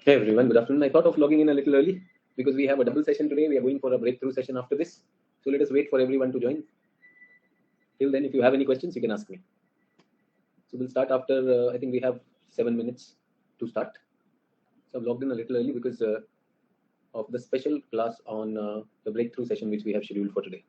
Hey everyone, good afternoon. I thought of logging in a little early because we have a double session today. We are going for a breakthrough session after this. So let us wait for everyone to join. Till then, if you have any questions, you can ask me. So we'll start after, I think we have 7 minutes to start. So I've logged in a little early because of the special class on the breakthrough session which we have scheduled for today.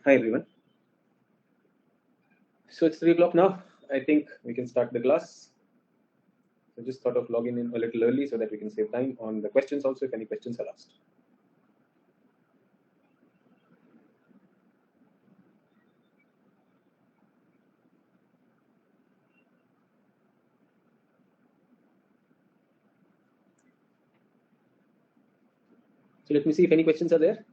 Hi everyone. So it's 3 o'clock now. I think we can start the class. So just thought of logging in a little early so that we can save time on the questions also if any questions are asked. So let me see if any questions are there.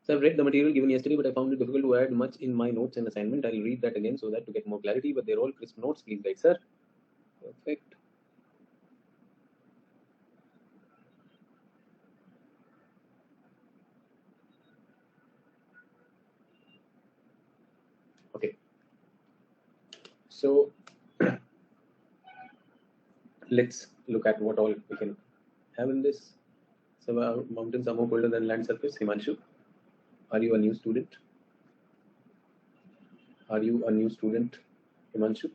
So I've read the material given yesterday, but I found it difficult to add much in my notes and assignment. I'll read that again so that to get more clarity, but they're all crisp notes. Please guide, sir. Perfect. Okay. So let's look at what all we can have in this. So mountains are more colder than land surface. Himanshu, are you a new student? Are you a new student, Himanshu?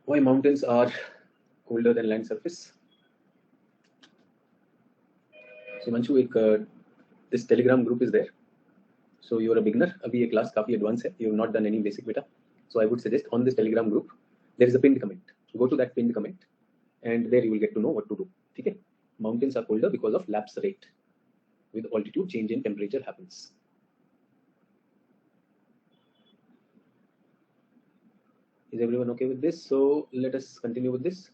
Why mountains are colder than land surface? So Himanshu, this Telegram group is there. So you're a beginner. अभी ये class काफी advanced है. You've not done any basic beta. So I would suggest on this Telegram group there is a pinned comment. Go to that pinned comment, and there you will get to know what to do. Okay? Mountains are colder because of lapse rate. With altitude, change in temperature happens. Is everyone okay with this? So let us continue with this.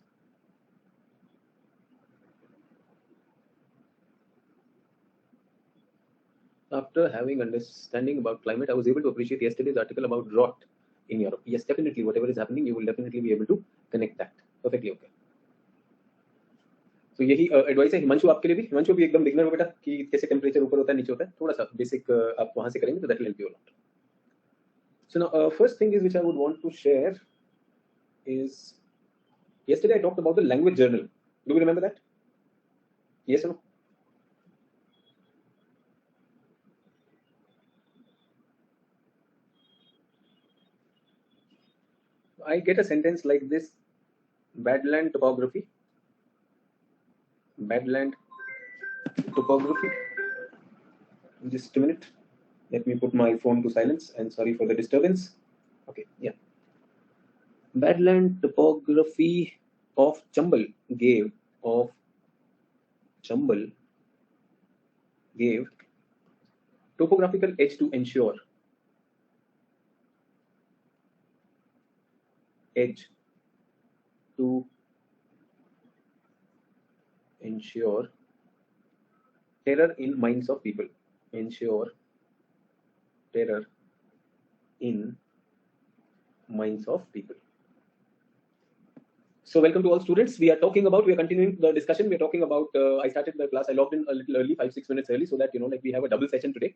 After having understanding about climate, I was able to appreciate yesterday's article about drought in Europe. Yes, definitely, whatever is happening, you will definitely be able to connect that. Perfectly okay. तो यही advice है हिमांशु आपके लिए भी. हिमांशु भी एकदम beginner हो बेटा कि कैसे टेम्परेचर ऊपर होता है नीचे होता है, थोड़ा सा बेसिक आप वहां से करेंगे तो that will help you a lot. So now first thing is which I would want to share is yesterday I talked about the language journal. Do you remember that? Yes or no? I get a sentence like this: Badland topography. Badland topography. Just a minute. Let me put my phone to silence and sorry for the disturbance. Okay, yeah. Badland topography of Chambal gave topographical edge to ensure terror in minds of people. Ensure terror in minds of people. So welcome to all students. We are continuing the discussion. We are talking about, I started the class, I logged in a little early, 5-6 minutes early, so that, like we have a double session today.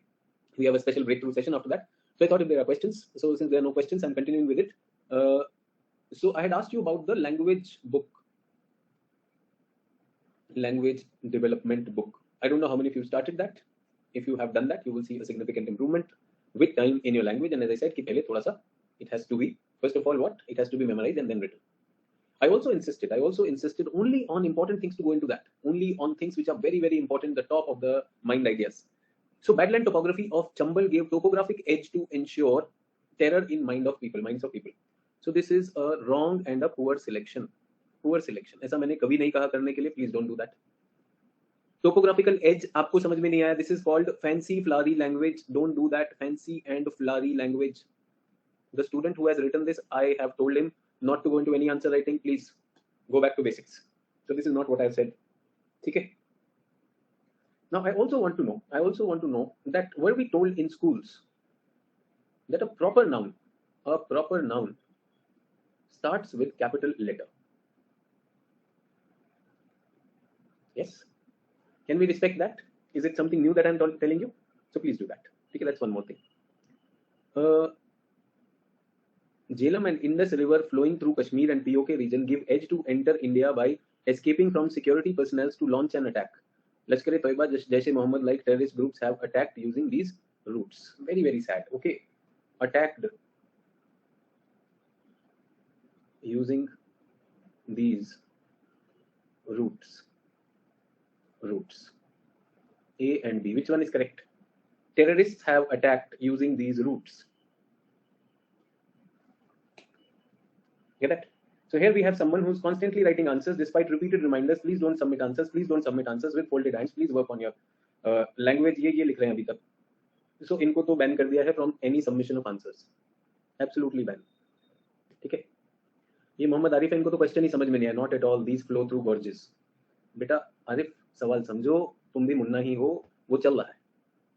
We have a special breakthrough session after that. So I thought if there are questions, so since there are no questions, I'm continuing with it. So I had asked you about the language development book. I don't know how many of you started that. If you have done that, you will see a significant improvement with time in your language. And as I said, it has to be, first of all, what? It has to be memorized and then written. I also insisted only on important things to go into that, only on things which are very, very important, the top of the mind ideas. So Badland topography of Chambal gave topographic edge to ensure terror in minds of people. So this is a wrong and a poor selection. ऐसा मैंने कभी नहीं कहा करने के लिए, please don't do that. Topographical edge आपको समझ में नहीं आया, this is called fancy flowery language. Don't do that, fancy and flowery language. The student who has written this, I have told him not to go into any answer writing. Please go back to basics. So this is not what I have said. Okay. Now I also want to know that were we told in schools that a proper noun starts with capital letter? Yes. Can we respect that? Is it something new that I'm telling you? So please do that. Okay, that's one more thing. Jhelum and Indus River flowing through Kashmir and POK region give edge to enter India by escaping from security personnel to launch an attack. Lashkar-e-Toiba, Jaish-e-Mohammed like terrorist groups have attacked using these routes. Very, very sad. Okay. Attacked using these routes. A and B. Which one is correct? Terrorists have attacked using these routes. Get that? So here we have someone who's constantly writing answers despite repeated reminders. Please don't submit answers. Please don't submit answers with folded hands. Please work on your language. ये लिख रहे हैं अभी तक. So इनको तो ban कर दिया है from any submission of answers. Absolutely ban. ठीक है? ये मोहम्मद आरिफ है, इनको तो क्वेश्चन ही समझ में नहीं है. Not at all. These flow through gorges. बेटा आरिफ सवाल समझो, तुम भी मुन्ना ही हो, वो चल रहा है.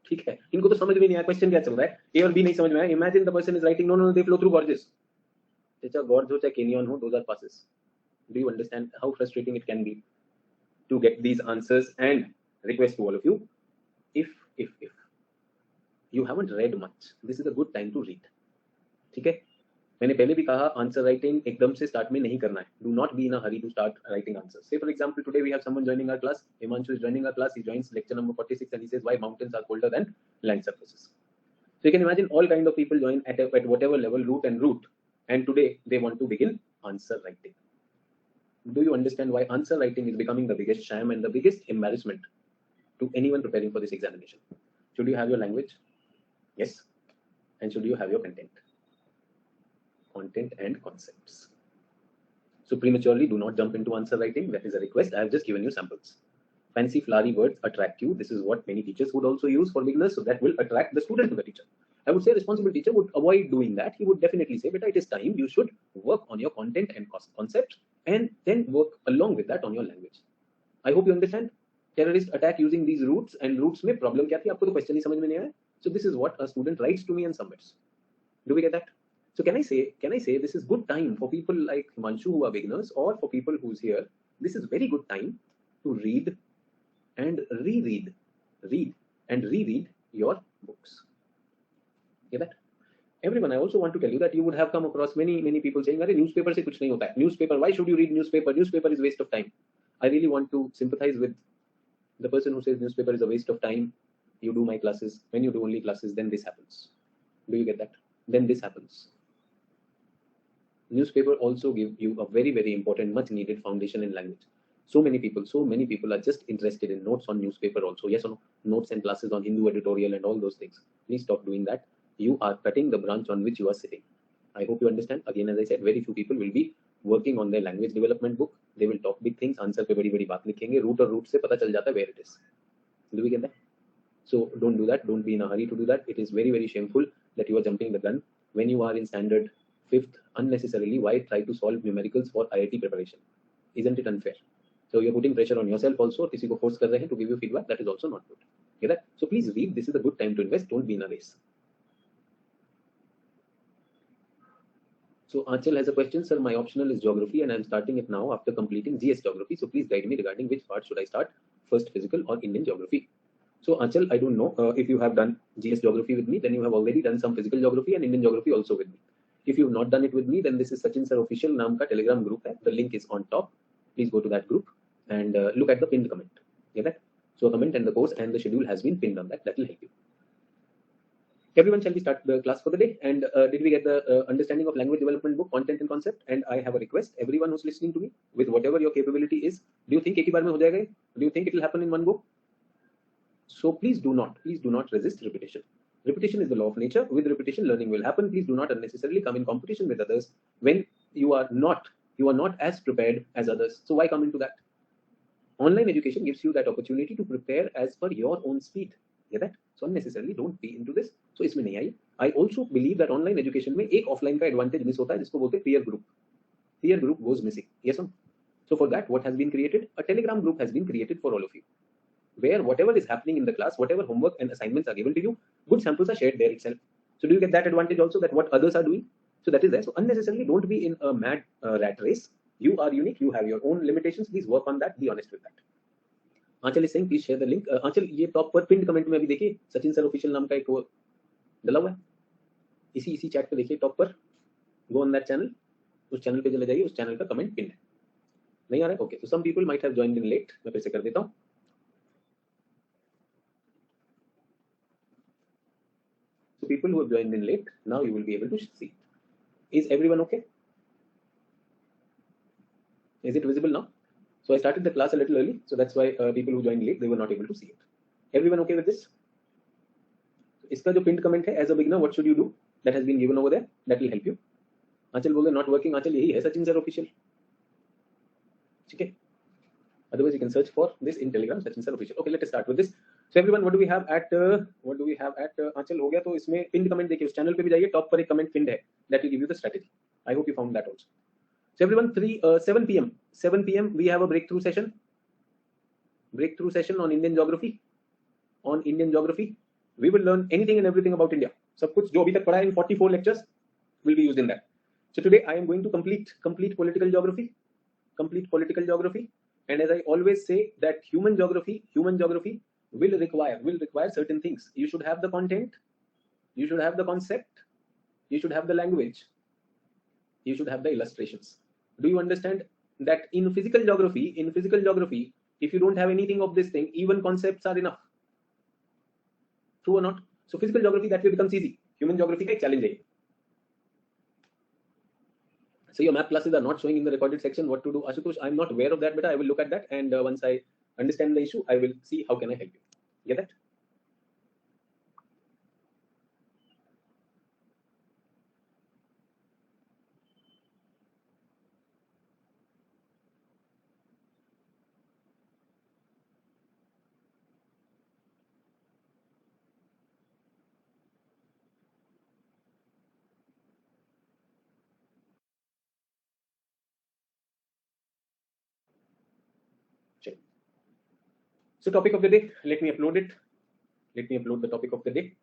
ठीक है, इनको तो समझ में नहीं आया क्वेश्चन क्या चल रहा है, ए और बी नहीं समझ में आया. Imagine the person is writing no they flow through gorges. चाहे गॉर्ज हो चाहे कैनियन हो, those are passes. Do you understand how frustrating it can be to get these answers? And request to all of you, if you haven't read much, this is a good time to read. ठीक है, मैंने पहले भी कहा answer writing एकदम से start में नहीं करना है. Do not be in a hurry to start writing answers. Say for example today we have someone joining our class. Himanshu is joining our class. He joins lecture number 46 and he says why mountains are colder than land surfaces. So you can imagine all kind of people join at whatever level, root, and today they want to begin answer writing. Do you understand why answer writing is becoming the biggest sham and the biggest embarrassment to anyone preparing for this examination? Should you have your language? Yes. And should you have your content and concepts? So prematurely do not jump into answer writing. That is a request. I have just given you samples. Fancy flowery words attract you. This is what many teachers would also use for beginners, so that will attract the student to the teacher. I would say a responsible teacher would avoid doing that. He would definitely say, "Beta, it is time. You should work on your content and concept, and then work along with that on your language." I hope you understand. Terrorist attack using these routes, and routes में problem क्या थी? आपको तो question ही समझ में नहीं आया. So this is what a student writes to me and submits. Do we get that? So can I say this is good time for people like Himanshu who are beginners, or for people who's here? This is very good time to read and reread your books. Get that? Everyone, I also want to tell you that you would have come across many people saying, "Arey newspaper से कुछ नहीं होता है. Newspaper, why should you read newspaper? Newspaper is waste of time." I really want to sympathize with the person who says newspaper is a waste of time. You do my classes. When you do only classes, then this happens. Do you get that? Then this happens. Newspaper also give you a very, very important, much needed foundation in language. So many people are just interested in notes on newspaper also. Yes or no? Notes and classes on Hindu editorial and all those things. Please stop doing that. You are cutting the branch on which you are sitting. I hope you understand. Again, as I said, very few people will be working on their language development book. They will talk big things, answer पे बड़ी बड़ी बात लिखेंगे, root और root से पता चल जाता है where it is. Do we get that? So don't do that. Don't be in a hurry to do that. It is very, very shameful that you are jumping the gun when you are in standard 5th unnecessarily. Why try to solve numericals for IIT preparation? Isn't it unfair? So you're putting pressure on yourself also. किसी को force कर रहे हैं to give you feedback. That is also not good. Get that? So please read. This is a good time to invest. Don't be in a race. So Achal has a question, sir. My optional is geography, and I'm starting it now after completing GS geography. So please guide me regarding which part should I start first, physical or Indian geography. So Achal, I don't know if you have done GS geography with me, then you have already done some physical geography and Indian geography also with me. If you have not done it with me, then this is Sachin sir official नाम का Telegram group है. The link is on top. Please go to that group and look at the pinned comment. Get that? So a comment and the course and the schedule has been pinned on that. That will help you. Everyone, shall we start the class for the day? And did we get the understanding of language development book, content and concept? And I have a request. Everyone who's listening to me, with whatever your capability is, do you think एक ही बार में हो जाएगा? Do you think it will happen in one go? So please do not resist repetition. Repetition is the law of nature. With repetition, learning will happen. Please do not unnecessarily come in competition with others when you are not as prepared as others. So why come into that? Online education gives you that opportunity to prepare as per your own speed. Get that? So unnecessarily don't be into this. So इसमें नहीं आई. I also believe that online education में एक offline का advantage miss होता है जिसको बोलते हैं peer group. Peer group goes missing. Yes or no? So for that, what has been created? A Telegram group has been created for all of you, where whatever is happening in the class, whatever homework and assignments are given to you, good samples are shared there itself. So do you get that advantage also, that what others are doing? So that is there. So unnecessarily don't be in a mad rat race. You are unique. You have your own limitations. Please work on that. Be honest with that. Achal is saying, please share the link. Achal, ये top पर pinned comment में अभी देखिए, Sachin sir official नाम का एक वो डला हुआ है. इसी chat पे देखिए top पर. Go on that channel. उस channel पे चले जाइए. उस channel का comment pinned है. नहीं आ रहा है? Okay. So some people might have joined in late. मैं फिर से कर देता हूँ. So people who have joined in late, now you will be able to see. Is everyone okay? Is it visible now? So I started the class a little early, so that's why people who joined late, they were not able to see it. Everyone okay with this? इसका जो pinned comment है, as a beginner, what should you do? That has been given over there. That will help you. आंचल बोल रहे not working. आंचल यही है Sachin sir official. ठीक है. Otherwise, you can search for this in Telegram, Sachin sir official. Okay, let us start with this. So everyone, what do we have at आंचल हो गया तो इसमें pinned comment देखिए, उस channel पे भी जाइए, top पर एक comment pinned है. That will give you the strategy. I hope you found that also. So everyone, 7 p.m. we have a breakthrough session on Indian geography. On Indian geography, we will learn anything and everything about India. सब कुछ जो अभी तक पढ़ा है in 44 lectures will be used in that. So today I am going to complete political geography. And as I always say, that human geography will require certain things. You should have the content, you should have the concept, you should have the language, you should have the illustrations. Do you understand that in physical geography, if you don't have anything of this thing, even concepts are enough? True or not? So physical geography, that way becomes easy. Human geography का एक challenge है. So your map classes are not showing in the recorded section. What to do, Ashutosh? I'm not aware of that, but I will look at that, and once I understand the issue, I will see how can I help you. Get that? So topic of the day, let me upload it. Let me upload the topic of the day.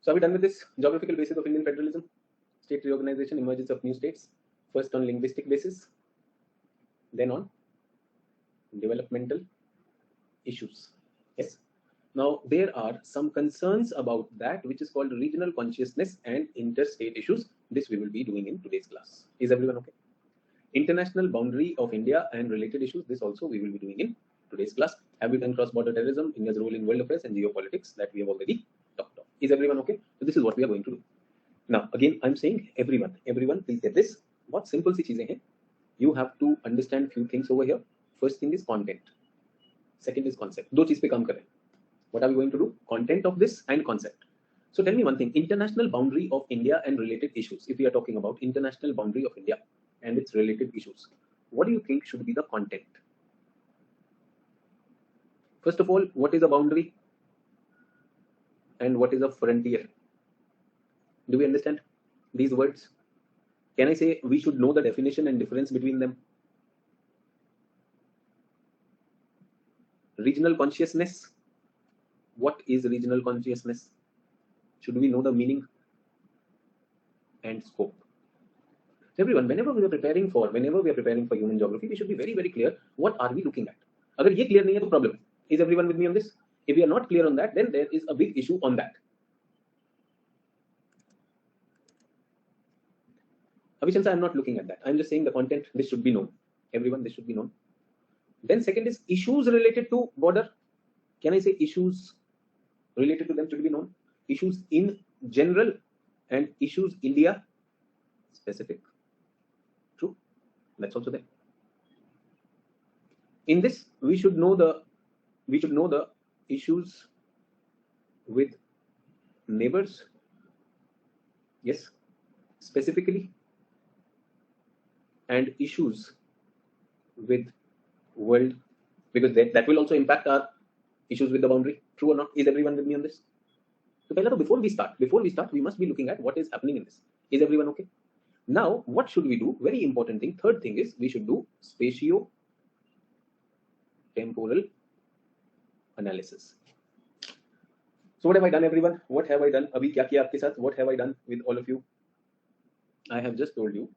So are we done with this? Geographical basis of Indian federalism, state reorganization, emergence of new states. First on linguistic basis, then on developmental issues. Yes. Now there are some concerns about that, which is called regional consciousness and interstate issues. This we will be doing in today's class. Is everyone okay? International boundary of India and related issues. This also we will be doing in today's class. Have we done cross-border terrorism, India's role in world affairs and geopolitics? That we have already talked of. Is everyone okay? So this is what we are going to do. Now, again, I'm saying everyone, please get this. What simple सी चीजें हैं. You have to understand few things over here. First thing is content. Second is concept. दो चीज पे काम कर रहे हैं. What are we going to do? Content of this and concept. So tell me one thing, international boundary of India and related issues. If we are talking about international boundary of India and its related issues, what do you think should be the content? First of all, what is a boundary and what is a frontier? Do we understand these words? Can I say we should know the definition and difference between them? Regional consciousness. What is regional consciousness? Should we know the meaning and scope? So everyone, whenever we are preparing for human geography, we should be very, very clear what are we looking at. अगर ये clear नहीं है तो problem है. Is everyone with me on this? If we are not clear on that, then there is a big issue on that. Abhishansa, I am not looking at that. I am just saying the content. This should be known. Everyone, this should be known. Then second is issues related to border. Can I say issues related to them should be known? Issues in general and issues India specific. True. That's also there. In this, we should know the issues with neighbors. Yes, specifically, and issues with world, because that will also impact our issues with the boundary. True or not? Is everyone with me on this? So before we start, we must be looking at what is happening in this. Is everyone okay? Now, what should we do? Very important thing. Third thing is we should do spatio-temporal analysis. So what have I done, everyone? What have I done? Abhi kya kiya aapke saath? What have I done with all of you? I have just told you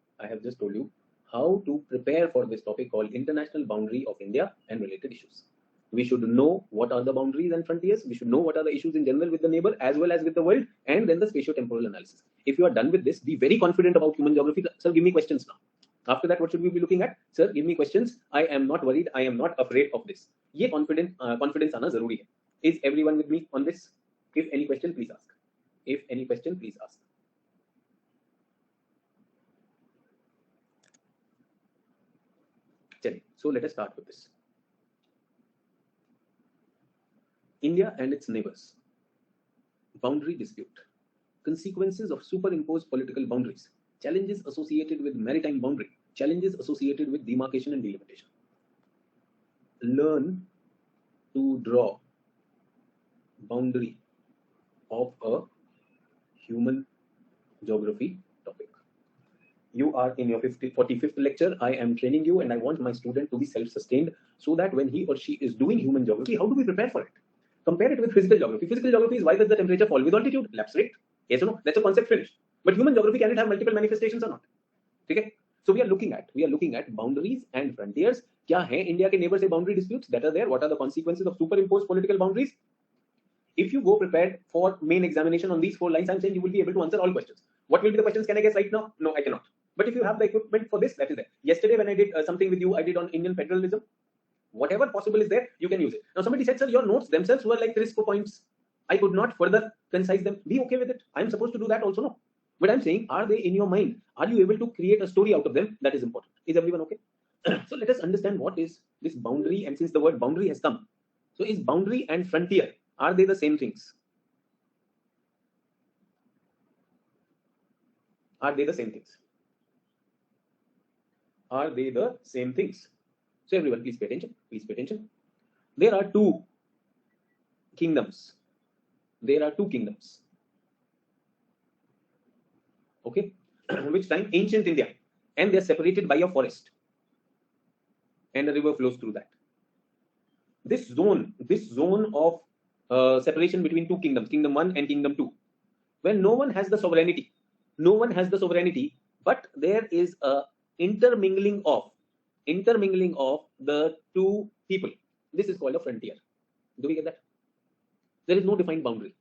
how to prepare for this topic called International Boundary of India and Related Issues. We should know what are the boundaries and frontiers. We should know what are the issues in general with the neighbor as well as with the world, and then the spatio-temporal analysis. If you are done with this, be very confident about human geography. Sir, give me questions now. After that, what should we be looking at? Sir, give me questions. I am not worried. I am not afraid of this. ये confidence आना जरूरी है. Is everyone with me on this? If any question, please ask. If any question, please ask. So let us start with this. India and its neighbors. Boundary dispute. Consequences of superimposed political boundaries. Challenges associated with maritime boundary. Challenges associated with demarcation and delimitation. Learn to draw boundary of a human geography topic. You are in your 45th lecture. I am training you and I want my student to be self-sustained so that when he or she is doing human geography, how do we prepare for it? Compare it with physical geography. Physical geography is why does the temperature fall with altitude? Lapse rate. Yes or no? That's a concept finished. But human geography, can it have multiple manifestations or not? Okay. So we are looking at boundaries and frontiers. क्या है India के neighbor से boundary disputes that are there? What are the consequences of superimposed political boundaries? If you go prepared for main examination on these 4 lines, I'm saying you will be able to answer all questions. What will be the questions? Can I guess right now? No, I cannot. But if you have the equipment for this, that is there. Yesterday when I did something with you, I did on Indian federalism. Whatever possible is there, you can use it. Now somebody said, sir, your notes themselves were like 3 points. I could not further concise them. Be okay with it. I'm supposed to do that also, no? But I'm saying, are they in your mind? Are you able to create a story out of them? That is important. Is everyone okay? So let us understand what is this boundary, and since the word boundary has come. So is boundary and frontier, are they the same things? Are they the same things? Are they the same things? So everyone, please pay attention. Please pay attention. There are 2 kingdoms. There are 2 kingdoms. Okay. Which time? Ancient India. And they are separated by a forest. And a river flows through that. This zone of separation between 2 kingdoms, Kingdom 1 and Kingdom 2, where no one has the sovereignty. No one has the sovereignty, but there is a intermingling of the 2 people. This is called a frontier. Do we get that? There is no defined boundary.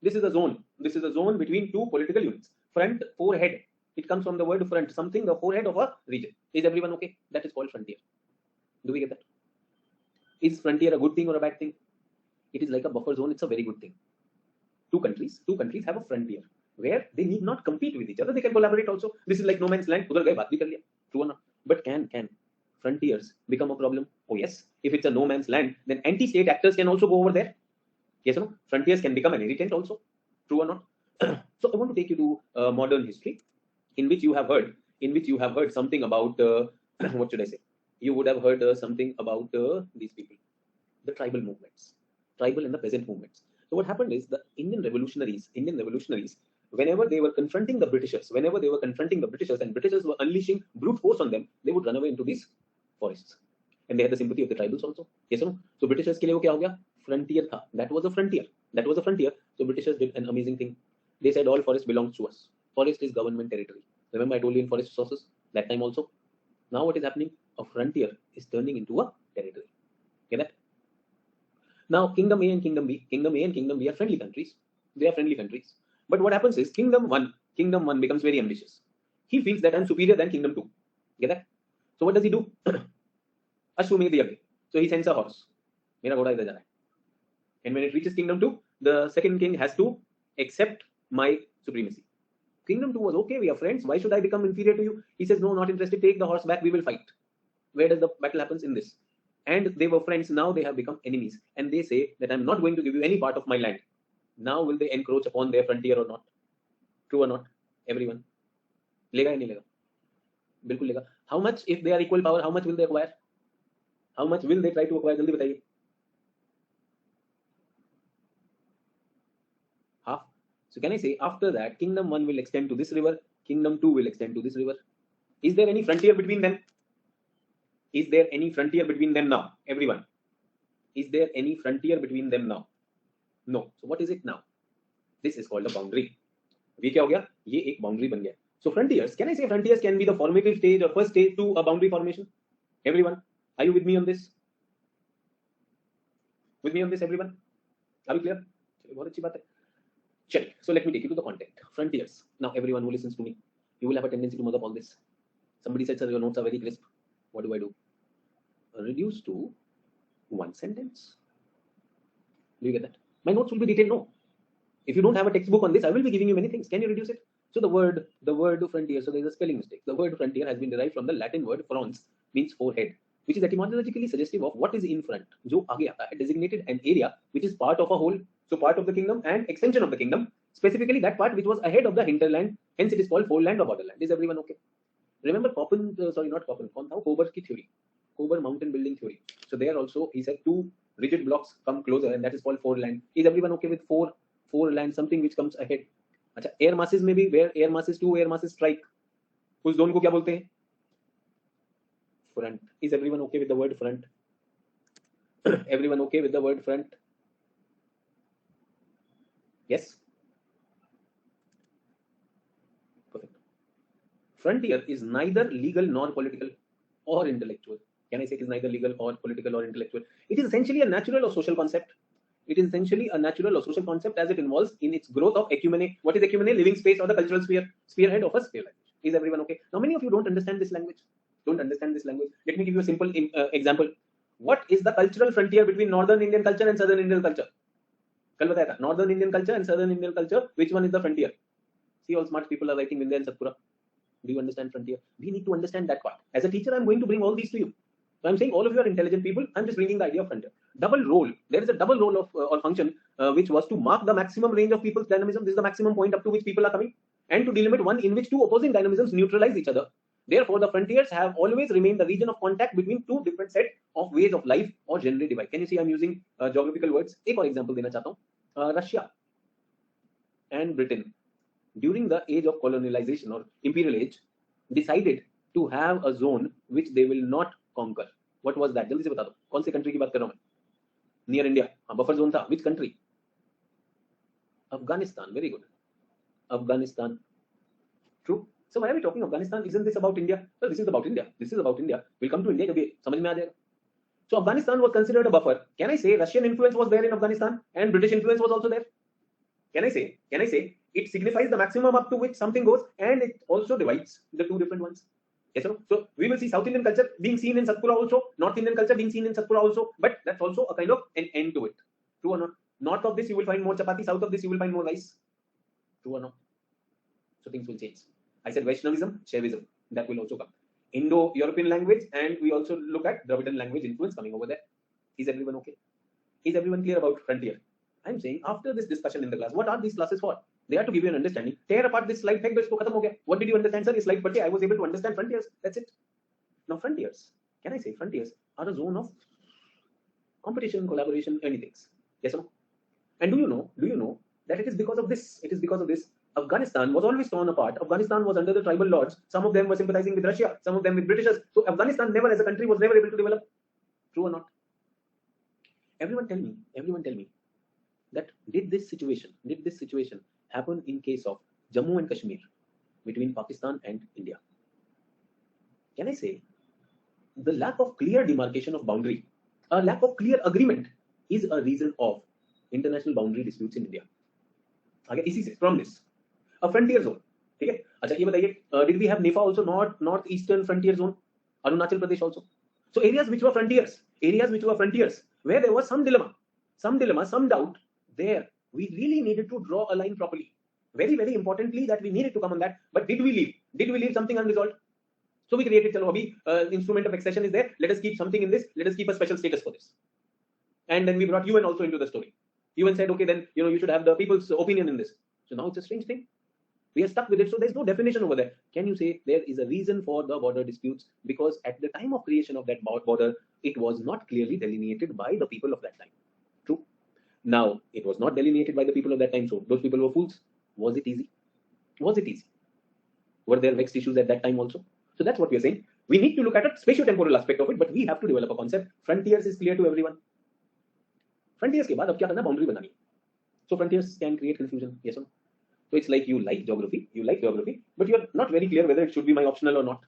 This is a zone. This is a zone between 2 political units. Front, forehead. It comes from the word front, something, the forehead of a region. Is everyone okay? That is called frontier. Do we get that? Is frontier a good thing or a bad thing? It is like a buffer zone. It's a very good thing. Two countries have a frontier where they need not compete with each other. They can collaborate also. This is like no man's land. Udhar gaye, baat bhi kar liya. True or not? But can frontiers become a problem? Oh yes. If it's a no man's land, then anti-state actors can also go over there. Yes or no? Frontiers can become an irritant also. True or not? So I want to take you to modern history, in which you have heard something about what should I say? You would have heard something about these people, the tribal movements, tribal and the peasant movements. So what happened is the Indian revolutionaries, whenever they were confronting the Britishers, and Britishers were unleashing brute force on them, they would run away into these forests. And they had the sympathy of the tribals also. Yes or no? So Britishers ke liye wo kya ho gaya? Frontier tha. That was a frontier. So Britishers did an amazing thing. They said all forest belongs to us. Forest is government territory. Remember I told you in forest resources that time also. Now what is happening? A frontier is turning into a territory. Get that? Now Kingdom A and Kingdom B are friendly countries. They are friendly countries. But what happens is Kingdom 1 becomes very ambitious. He feels that I'm superior than Kingdom 2. Get that? So what does he do? So he sends a horse. Mera ghoda idhar ja raha hai. And when it reaches Kingdom 2, the second king has to accept my supremacy. Kingdom 2 was okay, we are friends. Why should I become inferior to you? He says, no, not interested. Take the horse back. We will fight. Where does the battle happens? In this. And they were friends. Now they have become enemies. And they say that I'm not going to give you any part of my land. Now will they encroach upon their frontier or not? True or not? Everyone. Lega ya nahi lega? Bilkul lega. How much, if they are equal power, how much will they acquire? How much will they try to acquire? Jaldi bataiye. Half. So can I say after that, Kingdom 1 will extend to this river, Kingdom 2 will extend to this river. Is there any frontier between them? Is there any frontier between them now? Everyone. Is there any frontier between them now? No. So what is it now? This is called a boundary. ये क्या हो गया? ये एक boundary बन गया. So frontiers, can I say frontiers can be the formative stage or first stage to a boundary formation? Everyone, are you with me on this? With me on this, everyone? Are we clear? बहुत अच्छी बात है. Check. So let me take you to the content. Frontiers. Now everyone who listens to me, you will have a tendency to mug up all this. Somebody said, sir, your notes are very crisp. What do? Reduce to one sentence. Do you get that? My notes will be detailed. No. If you don't have a textbook on this, I will be giving you many things. Can you reduce it? So the word frontier, so there is a spelling mistake. The word frontier has been derived from the Latin word frons, means forehead, which is etymologically suggestive of what is in front, jo aage aata hai, designated an area which is part of a whole, so part of the kingdom and extension of the kingdom, specifically that part which was ahead of the hinterland, hence it is called foreland or borderland. Is everyone okay? Remember Kober's theory, Kober mountain building theory. So there also he said two rigid blocks come closer and that is called foreland. Is everyone okay with four land, something which comes ahead? अच्छा, air masses में भी, where air masses two air masses strike, उस zone को क्या बोलते हैं? Front. Is everyone okay with the word front? Everyone okay with the word front? Yes? Perfect. Frontier is neither legal nor political or intellectual. Can I say it is neither legal or political or intellectual? It is essentially a natural or social concept. It is essentially a natural or social concept as it involves in its growth of ecumene. What is ecumene? Living space or the cultural spearhead of a sphere language. Is everyone okay? Now many of you don't understand this language. Let me give you a simple example. What is the cultural frontier between northern Indian culture and southern Indian culture? Kal bataya tha. Northern Indian culture and southern Indian culture, which one is the frontier? See, all smart people are writing Vindhya and Satpura. Do you understand frontier? We need to understand that part. As a teacher, I'm going to bring all these to you. So I'm saying all of you are intelligent people. I'm just bringing the idea of frontier. Double role. There is a double role of or function which was to mark the maximum range of people's dynamism. This is the maximum point up to which people are coming, and to delimit one in which two opposing dynamisms neutralize each other. Therefore, the frontiers have always remained the region of contact between two different sets of ways of life or generally divide. Can you see I'm using geographical words? एक और example देना चाहता हूँ. Russia and Britain during the age of colonialization or imperial age decided to have a zone which they will not conquer. What was that? जल्दी से बता दो. कौन से country की बात कर रहा हूँ मैं? Near India. हाँ, buffer zone था. Which country? Afghanistan. Very good. Afghanistan. True. So why are we talking Afghanistan? Isn't this about India? Well, this is about India. We'll come to India जब ये समझ में आ जाएगा. So Afghanistan was considered a buffer. Can I say Russian influence was there in Afghanistan and British influence was also there? Can I say it signifies the maximum up to which something goes and it also divides the two different ones. Yes or no? So we will see South Indian culture being seen in Satpura also, North Indian culture being seen in Satpura also, but that's also a kind of an end to it. True or not? North of this you will find more chapati, south of this you will find more rice. True or not? So things will change. I said Vaishnavism, Shaivism, that will also come. Indo-European language, and we also look at Dravidian language influence coming over there. Is everyone okay? Is everyone clear about frontier? I'm saying after this discussion in the class, what are these classes for? They are to give you an understanding. Tear apart this slide. What did you understand, sir? This slide, but I was able to understand frontiers. That's it. Now frontiers, can I say frontiers are a zone of competition, collaboration, anything. Yes or no? And do you know that it is because of this? It is because of this. Afghanistan was always torn apart. Afghanistan was under the tribal lords. Some of them were sympathizing with Russia, some of them with Britishers. So Afghanistan never, as a country, was never able to develop. True or not? Everyone tell me that did this situation happen in case of Jammu and Kashmir between Pakistan and India? Can I say the lack of clear demarcation of boundary, a lack of clear agreement is a reason of international boundary disputes in India. आगे इसी से from this a frontier zone. ठीक है? अच्छा ये बताइए, did we have NEFA also, northeastern frontier zone, Arunachal Pradesh also? So areas which were frontiers, where there was some dilemma, some doubt, there we really needed to draw a line properly. Very, very importantly, that we needed to come on that. But did we leave something unresolved? So we created, chalo abhi instrument of accession is there. Let us keep something in this. Let us keep a special status for this. And then we brought UN also into the story. UN said, okay, then you should have the people's opinion in this. So now it's a strange thing. We are stuck with it. So there's no definition over there. Can you say there is a reason for the border disputes? Because at the time of creation of that border, it was not clearly delineated by the people of that time. True. Now it was not delineated by the people of that time. So those people were fools. Was it easy? Were there vexed issues at that time also? So that's what we are saying. We need to look at a spatio-temporal aspect of it, but we have to develop a concept. Frontiers is clear to everyone. Frontiers के बाद अब क्या करना? Boundary बनानी. So frontiers can create confusion. Yes or no? So it's like you like geography, but you're not very clear whether it should be my optional or not.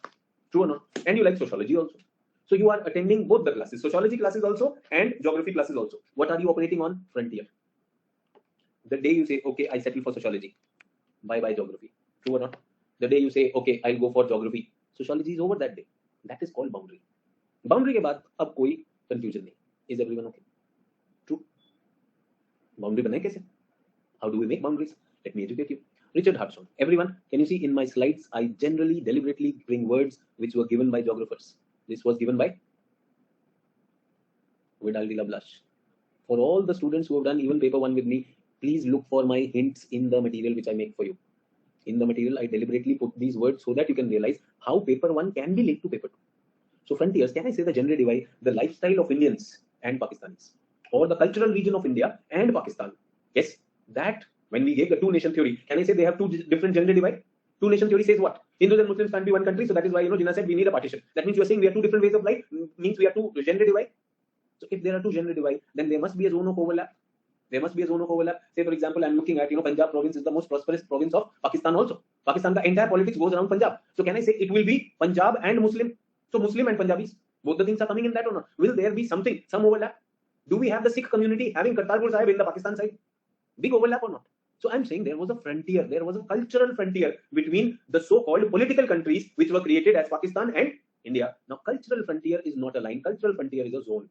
True or not? And you like sociology also. So you are attending both the classes, sociology classes also and geography classes also. What are you operating on? Frontier. The day you say, okay, I settle for sociology, bye-bye geography. True or not? The day you say, okay, I'll go for geography, sociology is over that day. That is called boundary. Boundary के बाद अब कोई confusion नहीं. Is everyone okay? True. Boundary बनाए कैसे? How do we make boundaries? Let me educate you. Richard Hartson. Everyone, can you see in my slides, I generally, deliberately bring words which were given by geographers. This was given by Vidal de la Blanche. For all the students who have done even paper 1 with me, please look for my hints in the material which I make for you. In the material, I deliberately put these words so that you can realize how paper 1 can be linked to paper 2. So frontiers, can I say the gender divide, the lifestyle of Indians and Pakistanis, or the cultural region of India and Pakistan? Yes, that when we gave the two-nation theory, can I say they have two different gender divide? Two-nation theory says what? Hindus and Muslims can't be one country, so that is why Jinnah said we need a partition. That means you are saying we are two different ways of life, means we are two gender divide. So if there are two gender divide, then there must be a zone of overlap. Say for example, I'm looking at Punjab province is the most prosperous province of Pakistan also. Pakistan, the entire politics goes around Punjab. So can I say it will be Punjab and Muslim? So Muslim and Punjabis, both the things are coming in that or not? Will there be some overlap? Do we have the Sikh community having Kartarpur Sahib in the Pakistan side? Big overlap or not? So I'm saying there was a frontier, there was a cultural frontier between the so-called political countries which were created as Pakistan and India. Now, cultural frontier is not a line, cultural frontier is a zone.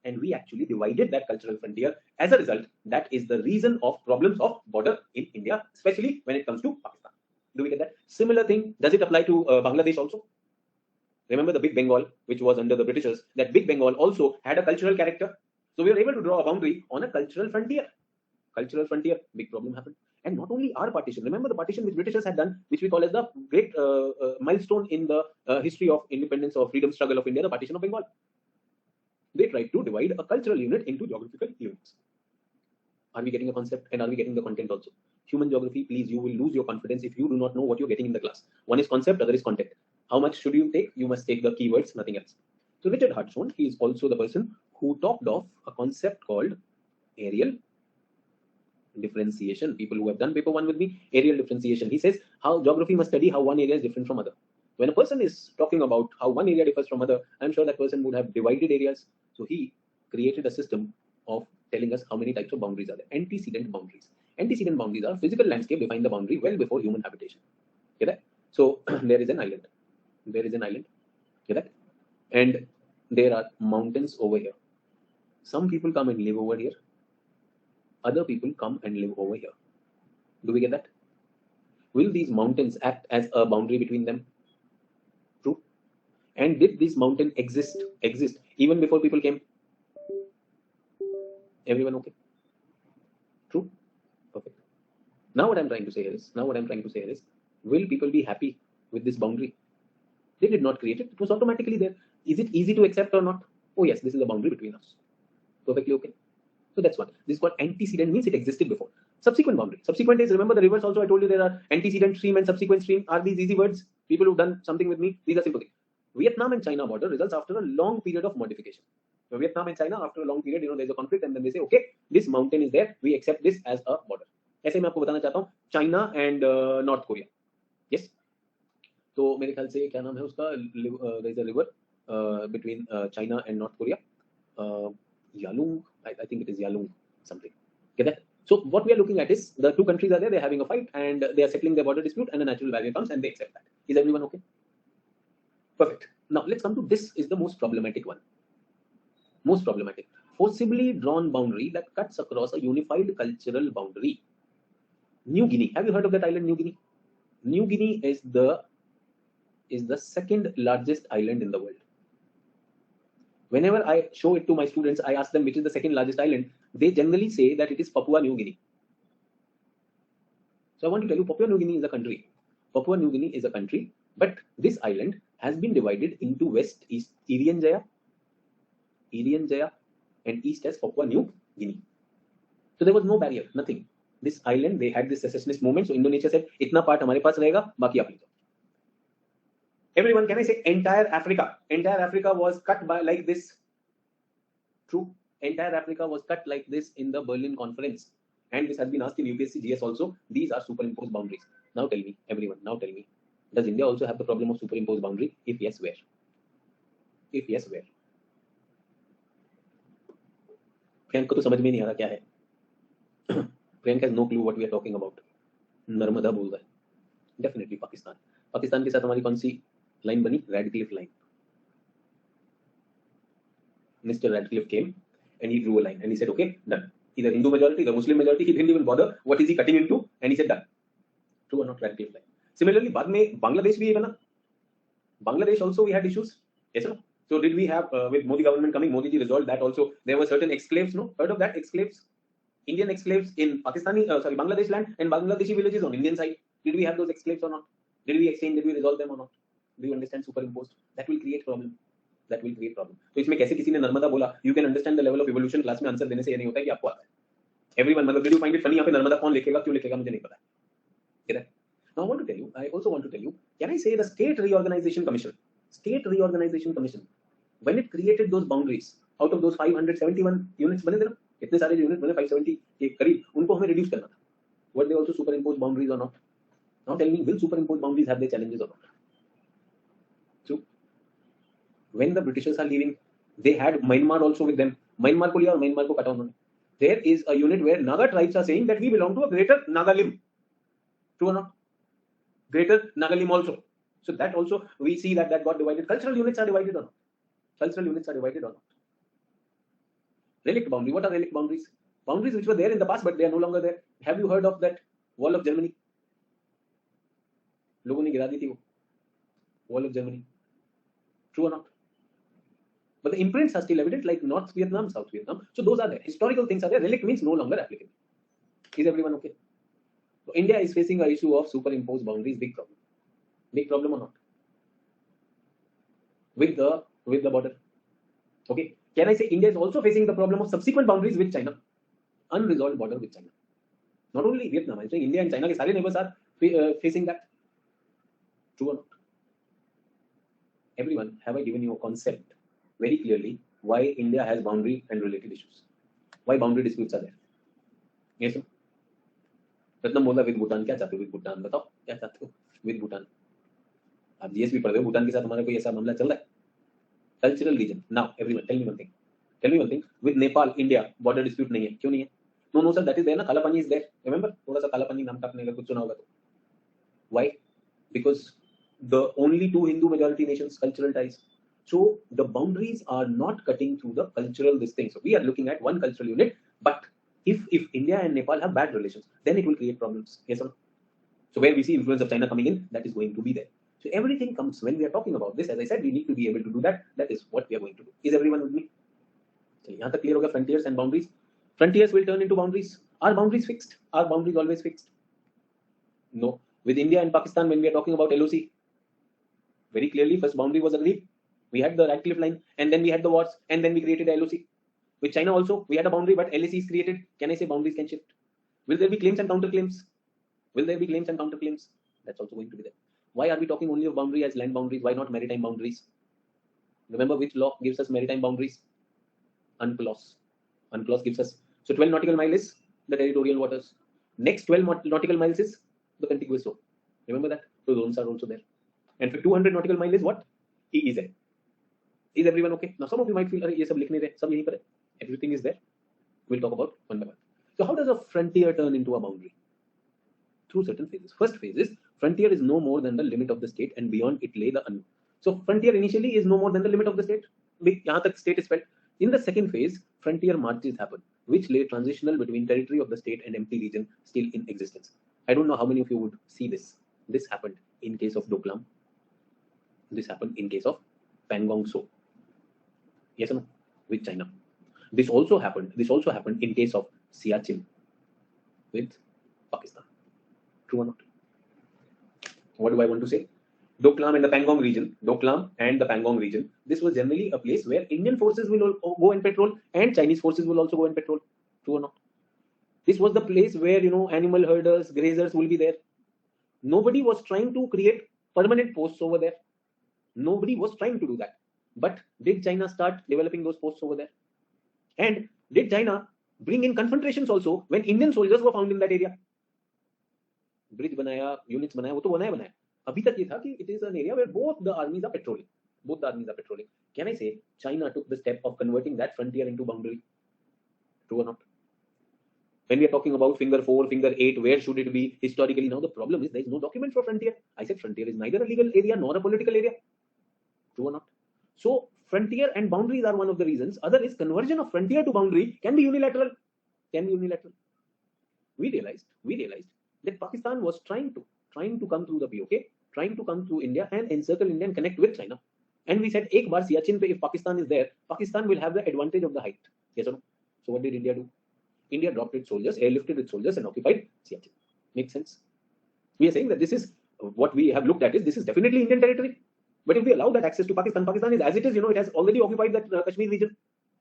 And we actually divided that cultural frontier. As a result, that is the reason of problems of border in India, especially when it comes to Pakistan. Do we get that? Similar thing, does it apply to Bangladesh also? Remember the Big Bengal, which was under the Britishers, that Big Bengal also had a cultural character. So we were able to draw a boundary on a cultural frontier. Big problem happened. And not only our partition, remember the partition which Britishers had done, which we call as the great milestone in the history of independence or freedom struggle of India, the partition of Bengal. They tried to divide a cultural unit into geographical units. Are we getting a concept and are we getting the content also? Human geography, please, you will lose your confidence if you do not know what you're getting in the class. One is concept, other is content. How much should you take? You must take the keywords, nothing else. So Richard Hartson, he is also the person who talked of a concept called areal differentiation. People who have done paper 1 with me, areal differentiation. He says how geography must study how one area is different from other. When a person is talking about how one area differs from other, I'm sure that person would have divided areas. So he created a system of telling us how many types of boundaries are there. Antecedent boundaries. Antecedent boundaries are physical landscape define the boundary well before human habitation. Okay? So there is an island. There is an island. Get that? And there are mountains over here. Some people come and live over here. Other people come and live over here. Do we get that? Will these mountains act as a boundary between them? True. And did this mountain exist even before people came? Everyone okay? True. Perfect. Now what I'm trying to say is, will people be happy with this boundary? They did not create it. It was automatically there. Is it easy to accept or not? Oh yes, this is a boundary between us. Perfectly okay. So that's one. This is called antecedent, means it existed before. Subsequent boundary. Subsequent is, remember the rivers also, I told you there are antecedent stream and subsequent stream. Are these easy words? People who've done something with me, these are simple things. Vietnam and China border results after a long period of modification. So Vietnam and China, after a long period, there's a conflict, and then they say, okay, this mountain is there, we accept this as a border. ऐसे मैं आपको बताना चाहता हूँ China and North Korea. Yes, तो मेरे ख्याल से क्या नाम है उसका, there is a river between China and North Korea, Yalung, I think it is Yalung something. Get that? So what we are looking at is the two countries are there, they're having a fight and they are settling their border dispute, and a natural barrier comes and they accept that. Is everyone okay? Perfect. Now let's come to this is the most problematic one. Most problematic. Forcibly drawn boundary that cuts across a unified cultural boundary. New Guinea. Have you heard of that island, New Guinea? New Guinea is the second largest island in the world. Whenever I show it to my students, I ask them which is the second largest island. They generally say that it is Papua New Guinea. So I want to tell you, Papua New Guinea is a country. Papua New Guinea is a country, but this island has been divided into west, east, Irian Jaya, and east as Papua New Guinea. So there was no barrier, nothing. This island, they had this secessionist movement. So Indonesia said, "Itna part हमारे पास रहेगा, बाकी आप ले जाओ." Everyone, can I say entire Africa? Entire Africa was cut by like this. True. Entire Africa was cut like this in the Berlin Conference. And this has been asked in UPSC GS also. These are superimposed boundaries. Now tell me, everyone, now tell me, does India also have the problem of superimposed boundary? If yes, where? If yes, where? Priyank को तो समझ में नहीं आ रहा क्या है. Priyank has no clue what we are talking about. Narmada बोल रहा है. Definitely पाकिस्तान. पाकिस्तान के साथ हमारी कौन सी लाइन बनी? Radcliffe line. Mr. Radcliffe came and he drew a line and he said, okay, done. Either Hindu majority, either Muslim majority, he didn't even bother what is he cutting into, and he said done. True or not? Radcliffe line. Similarly, बाद में Bangladesh भी बना. Bangladesh also we had issues. Yes or no? So did we have with Modi government coming, Modi ji resolved that also. There were certain exclaves, no? Heard of that? Exclaves? Indian exclaves in Bangladesh land and Bangladeshi villages on Indian side. Did we have those exclaves or not? Did we exchange? Did we resolve them or not? Do you understand superimposed? That will create problem. That will create problem. तो इसमें कैसे किसी ने नर्मदा बोला? You can understand the level of evolution. Class में answer देने से ये नहीं होता है कि आपको आता है. Everyone, मतलब did you find it funny? यहाँ पे नर्मदा कौन लिखेगा, क्यों लिखेगा, मुझे नहीं पता. Get it? Now I want to tell you. I also want to tell you. Can I say the State Reorganization Commission? State Reorganization Commission. When it created those boundaries, out of those 571 units बने थे ना, इतने सारे जो units बने 570 के करीब, उनको हमें reduce करना था. Were they also superimposed boundaries or not? Now tell me, will superimposed boundaries have their challenges or not? So, when the Britishers are leaving, they had Myanmar also with them. Myanmar को लिया और Myanmar को काटा उन्होंने. There is a unit where Naga tribes are saying that we belong to a greater Nagalim. True or not? Greater Nagalim also. So that also we see that got divided. Cultural units are divided or not? Cultural units are divided or not? Relict boundary. What are relict boundaries? Boundaries which were there in the past but they are no longer there. Have you heard of that wall of Germany? लोगों ने गिरा दी थी वो. Wall of Germany. True or not? But the imprints are still evident, like North Vietnam, South Vietnam. So those are there. Historical things are there. Relic means no longer applicable. Is everyone okay? So India is facing an issue of superimposed boundaries. Big problem. Big problem or not? With the border. Okay. Can I say India is also facing the problem of subsequent boundaries with China? Unresolved border with China. Not only Vietnam, I'm saying India and China के सारे neighbors are facing that. True or not? Everyone, have I given you a concept very clearly why India has boundary and related issues? Why boundary disputes are there? Yes, sir? Ratnam बोला with Bhutan. क्या चाहते हो with Bhutan? बताओ क्या चाहते हो with Bhutan? आप GS भी पढ़ रहे हो, भूटान के साथ हमारा कोई ऐसा मामला चल रहा है? Cultural region. Now, everyone, tell me one thing. Tell me one thing. With Nepal, India, border dispute नहीं है. क्यों नहीं है? No, sir, that is there ना. काला पानी is there. Remember? थोड़ा सा काला पानी नाम का आपने अगर कुछ सुना होगा तो. Why? Because the only two Hindu majority nations, cultural ties. So the boundaries are not cutting through the cultural this thing. So we are looking at one cultural unit, but if India and Nepal have bad relations, then it will create problems. Yes or no? So where we see influence of China coming in, that is going to be there. So everything comes when we are talking about this. As I said, we need to be able to do that. That is what we are going to do. Is everyone with me? So यहाँ तक clear होगा frontiers and boundaries. Frontiers will turn into boundaries. Are boundaries fixed? Are boundaries always fixed? No. With India and Pakistan, when we are talking about LOC, very clearly, first boundary was agreed. We had the Radcliffe line, and then we had the wars, and then we created the LOC. With China also, we had a boundary, but LAC is created. Can I say boundaries can shift? Will there be claims and counterclaims? Will there be claims and counterclaims? That's also going to be there. Why are we talking only of boundary as land boundaries? Why not maritime boundaries? Remember which law gives us maritime boundaries? UNCLOS. UNCLOS gives us. So 12 nautical miles is the territorial waters. Next 12 nautical miles is the contiguous zone. Remember that? So zones are also there. And for 200 nautical miles is what? EEZ. Is everyone okay? Now some of you might feel, ये सब लिखने दे, सब यहीं पर है. Everything is there. We'll talk about one by one. So how does a frontier turn into a boundary? Through certain phases. First phase is frontier is no more than the limit of the state, and beyond it lay the unknown. So frontier initially is no more than the limit of the state. यहाँ तक state is felt. In the second phase, frontier marches happen, which lay transitional between territory of the state and empty region still in existence. I don't know how many of you would see this. This happened in case of Doklam. This happened in case of Pangong So. Yes or no? With China. This also happened. This also happened in case of Siachen with Pakistan. True or not? What do I want to say? Doklam and the Pangong region. Doklam and the Pangong region. This was generally a place where Indian forces will go and patrol, and Chinese forces will also go and patrol. True or not? This was the place where animal herders, grazers will be there. Nobody was trying to create permanent posts over there. Nobody was trying to do that. But did China start developing those posts over there? And did China bring in confrontations also when Indian soldiers were found in that area? Bridge banaya, units banaya, वो तो बनाया. अभी तक ये था कि it is an area where both the armies are patrolling. Both the armies are patrolling. Can I say China took the step of converting that frontier into boundary? True or not? When we are talking about finger 4, finger 8, where should it be historically? Now the problem is there is no document for frontier. I said frontier is neither a legal area nor a political area. True or not? So frontier and boundaries are one of the reasons. Other is conversion of frontier to boundary can be unilateral. Can be unilateral. We realized that Pakistan was trying to come through the POK, trying to come through India and encircle India and connect with China. And we said, ek baar Siachen pe, if Pakistan is there, Pakistan will have the advantage of the height. Yes or no? So what did India do? India dropped its soldiers, airlifted its soldiers, and occupied Siachen. Makes sense? We are saying that this is what we have looked at is this is definitely Indian territory. But if we allow that access to Pakistan, Pakistan is as it is, it has already occupied that Kashmir region.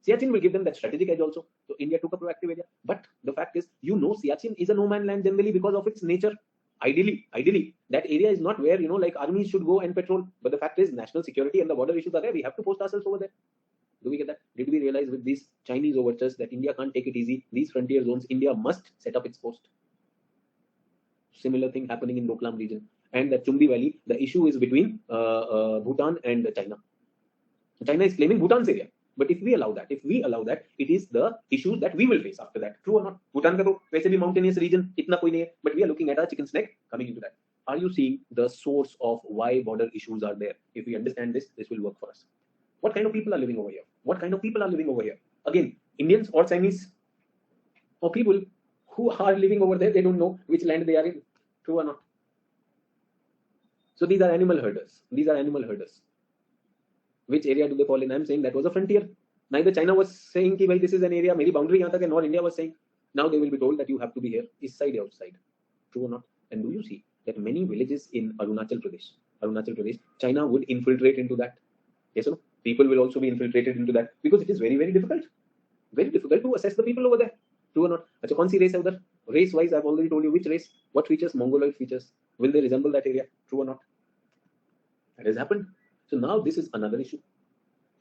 Siachen will give them that strategic edge also. So India took a proactive area. But the fact is, Siachen is a no man land generally because of its nature. Ideally, that area is not where, like armies should go and patrol. But the fact is, national security and the border issues are there. We have to post ourselves over there. Do we get that? Did we realize with these Chinese overtures that India can't take it easy? These frontier zones, India must set up its post. Similar thing happening in Doklam region. And the Chumbi Valley, the issue is between Bhutan and China. China is claiming Bhutan's area. But if we allow that, it is the issues that we will face after that. True or not? Bhutan ka to वैसे भी mountainous region, itna koi nahi hai. But we are looking at our chicken's neck coming into that. Are you seeing the source of why border issues are there? If we understand this, this will work for us. What kind of people are living over here? Again, Indians or Chinese or people who are living over there, they don't know which land they are in. True or not? So these are animal herders. Which area do they fall in? I'm saying that was a frontier. Neither China was saying कि भाई this is an area, मेरी boundary यहाँ तक है, nor India was saying. Now they will be told that you have to be here, east side, outside. True or not? And do you see that many villages in Arunachal Pradesh, China would infiltrate into that? Yes or no? People will also be infiltrated into that because it is very, very difficult. Very difficult to assess the people over there. True or not? अच्छा कौन सी race है उधर? Race wise, I've already told you which race, what features, Mongoloid features. Will they resemble that area? True or not? That has happened. So now this is another issue.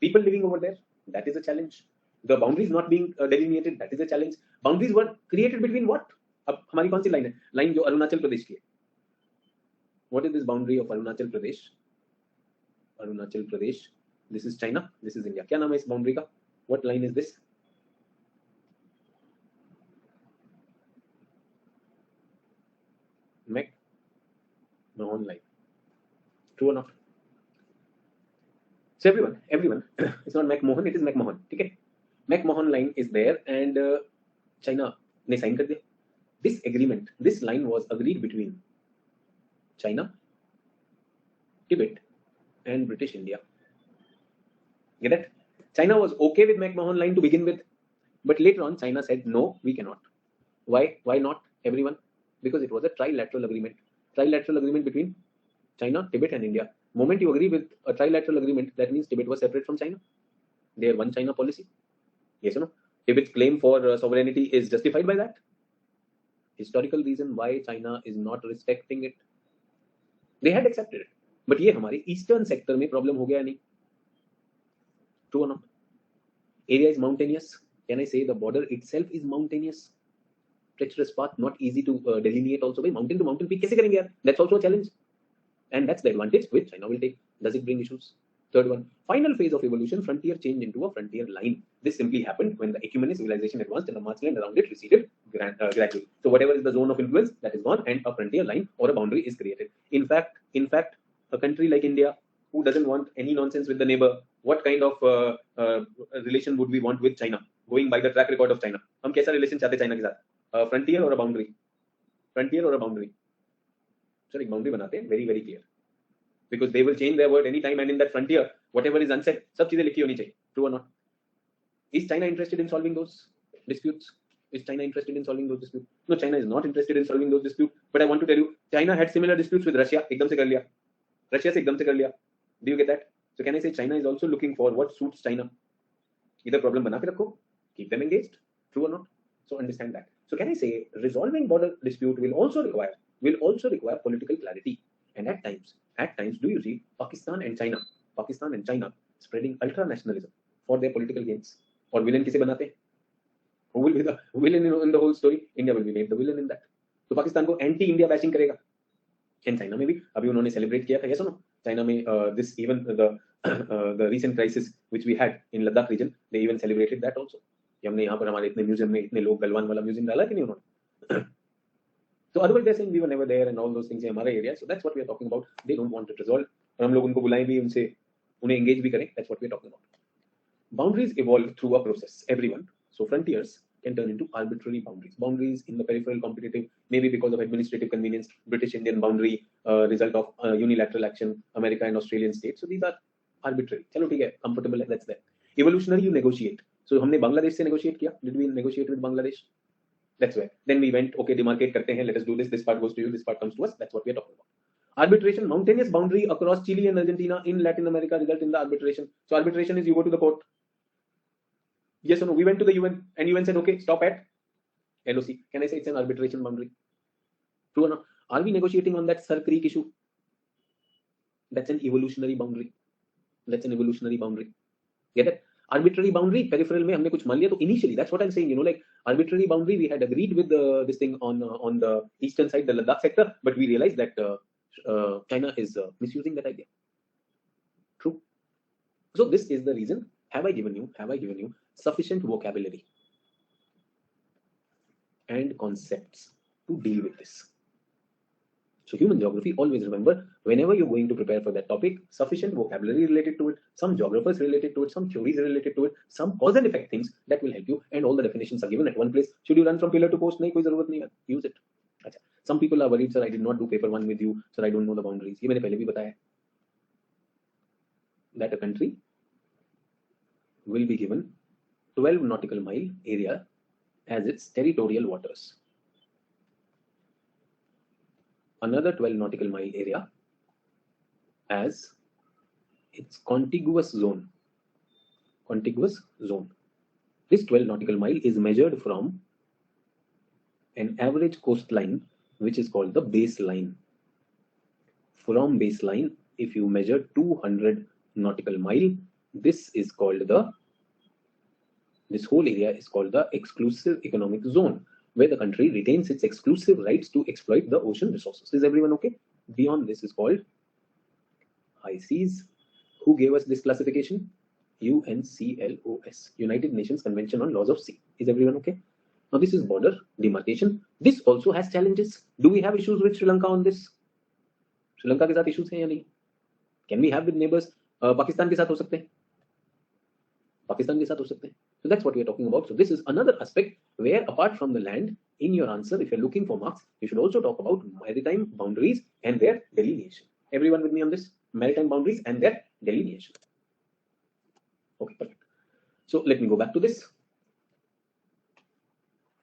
People living over there, that is a challenge. The boundaries not being delineated, that is a challenge. Boundaries were created between what? अब हमारी कौन सी line है? Line जो अरुणाचल प्रदेश की है. What is this boundary of Arunachal Pradesh? Arunachal Pradesh. This is China. This is India. क्या नाम है इस boundary का? What line is this? Mahon line. True or not? So everyone, it's not McMahon, it is McMahon. Okay, McMahon line is there, and China ने sign कर दिया. This agreement, this line was agreed between China, Tibet, and British India. Get it? China was okay with McMahon line to begin with, but later on China said no, we cannot. Why? Why not? Everyone? Because it was a trilateral agreement. Trilateral agreement between China, Tibet, and India. Moment you agree with a trilateral agreement, that means Tibet was separate from China. Their one China policy. Yes or no? Tibet's claim for sovereignty is justified by that. Historical reason why China is not respecting it. They had accepted it, but ये हमारे eastern sector में problem हो गया नहीं. True or not? Area is mountainous. Can I say the border itself is mountainous? Treacherous path, not easy to delineate. Also, by mountain to mountain peak, कैसे करेंगे यार? That's also a challenge, and that's the advantage which China will take. Does it bring issues? Third one, final phase of evolution, frontier change into a frontier line. This simply happened when the Ecumenic civilization advanced and the marchland around it receded gradually. So whatever is the zone of influence, that is gone, and a frontier line or a boundary is created. In fact, a country like India, who doesn't want any nonsense with the neighbor, what kind of relation would we want with China? Going by the track record of China, हम कैसा relation चाहते China के साथ? Frontier or a boundary? Frontier or a boundary? Sir, एक boundary बनाते हैं, very very clear. Because they will change their word anytime, and in that frontier, whatever is unsaid, सब चीजें लिखी होनी चाहिए. True or not? Is China interested in solving those disputes? Is China interested in solving those disputes? No, China is not interested in solving those disputes. But I want to tell you, China had similar disputes with Russia. एकदम से कर लिया. Russia से एकदम से कर लिया. Do you get that? So can I say China is also looking for what suits China? Either problem बना के रखो, keep them engaged. True or not? So understand that. So can I say resolving border dispute will also require political clarity. And at times, do you see Pakistan and China spreading ultra nationalism for their political gains? Or villain किसे बनाते हैं? Who will be the villain in the whole story? India will be made the villain in that. So Pakistan को anti-India bashing करेगा. And China में भी अभी उन्होंने celebrate किया था, yes or no? China में this even the recent crisis which we had in Ladakh region, they even celebrated that also. कि हमने यहाँ पर हमारे इतने म्यूजियम में इतने लोग गलवान वाला म्यूजियम डाला कि नहीं उन्होंने? So otherwise they're saying we were never there and all those things in हमारे area. So that's what we are talking about. They don't want it resolved. और हम लोग उनको बुलाएं भी, उन्हें engage भी करें. That's what we are talking about. Boundaries evolve through a process. Everyone. So frontiers can turn into arbitrary boundaries. Boundaries in the peripheral competitive, maybe because of administrative convenience. British-Indian boundary, result of unilateral action, America and Australian states. So these are arbitrary. चलो ठीक है, comfortable है, that's there. Evolutionary, you negotiate. So हमने बांग्लादेश से negotiate किया. Did we negotiate with Bangladesh? That's where. Then we went, okay, demarcate करते हैं, let us do this. This part goes to you, this part comes to us. That's what we are talking about. Arbitration, mountainous boundary across Chile and Argentina in Latin America result in the arbitration. So arbitration is you go to the court. Yes or no? We went to the UN and UN said, okay, stop at LOC. Can I say it's an arbitration boundary? True or not? Are we negotiating on that Sir Creek issue? That's an evolutionary boundary. That's an evolutionary boundary. Get it? Arbitrary boundary, peripheral में हमने कुछ मान लिया तो initially, that's what I'm saying, like arbitrary boundary, we had agreed with this thing on the eastern side, the Ladakh sector, but we realized that China is misusing that idea. True. So this is the reason. Have I given you sufficient vocabulary and concepts to deal with this? So human geography, always remember, whenever you're going to prepare for that topic, sufficient vocabulary related to it, some geographers related to it, some theories related to it, some cause and effect things that will help you, and all the definitions are given at one place. Should you run from pillar to post? नहीं, कोई जरूरत नहीं है. Use it. अच्छा. Some people are worried, sir, I did not do paper 1 with you, sir, I don't know the boundaries. ये मैंने पहले भी बताया. That a country will be given 12 nautical mile area as its territorial waters. Another 12 nautical mile area as its contiguous zone. This 12 nautical mile is measured from an average coastline, which is called the baseline. From baseline, if you measure 200 nautical mile, this whole area is called the exclusive economic zone, where the country retains its exclusive rights to exploit the ocean resources. Is everyone okay? Beyond this is called high seas. Who gave us this classification? UNCLOS, United Nations Convention on Laws of Sea. Is everyone okay? Now this is border demarcation. This also has challenges. Do we have issues with Sri Lanka on this? Sri Lanka के साथ issues हैं या नहीं? Can we have with neighbours? Pakistan के साथ हो सकते हैं, पाकिस्तान के साथ हो सकते हैं. So that's what we are talking about. So this is another aspect where apart from the land, in your answer, if you're looking for marks, you should also talk about maritime boundaries and their delineation. Everyone with me on this? Maritime boundaries and their delineation. Okay, perfect. So let me go back to this.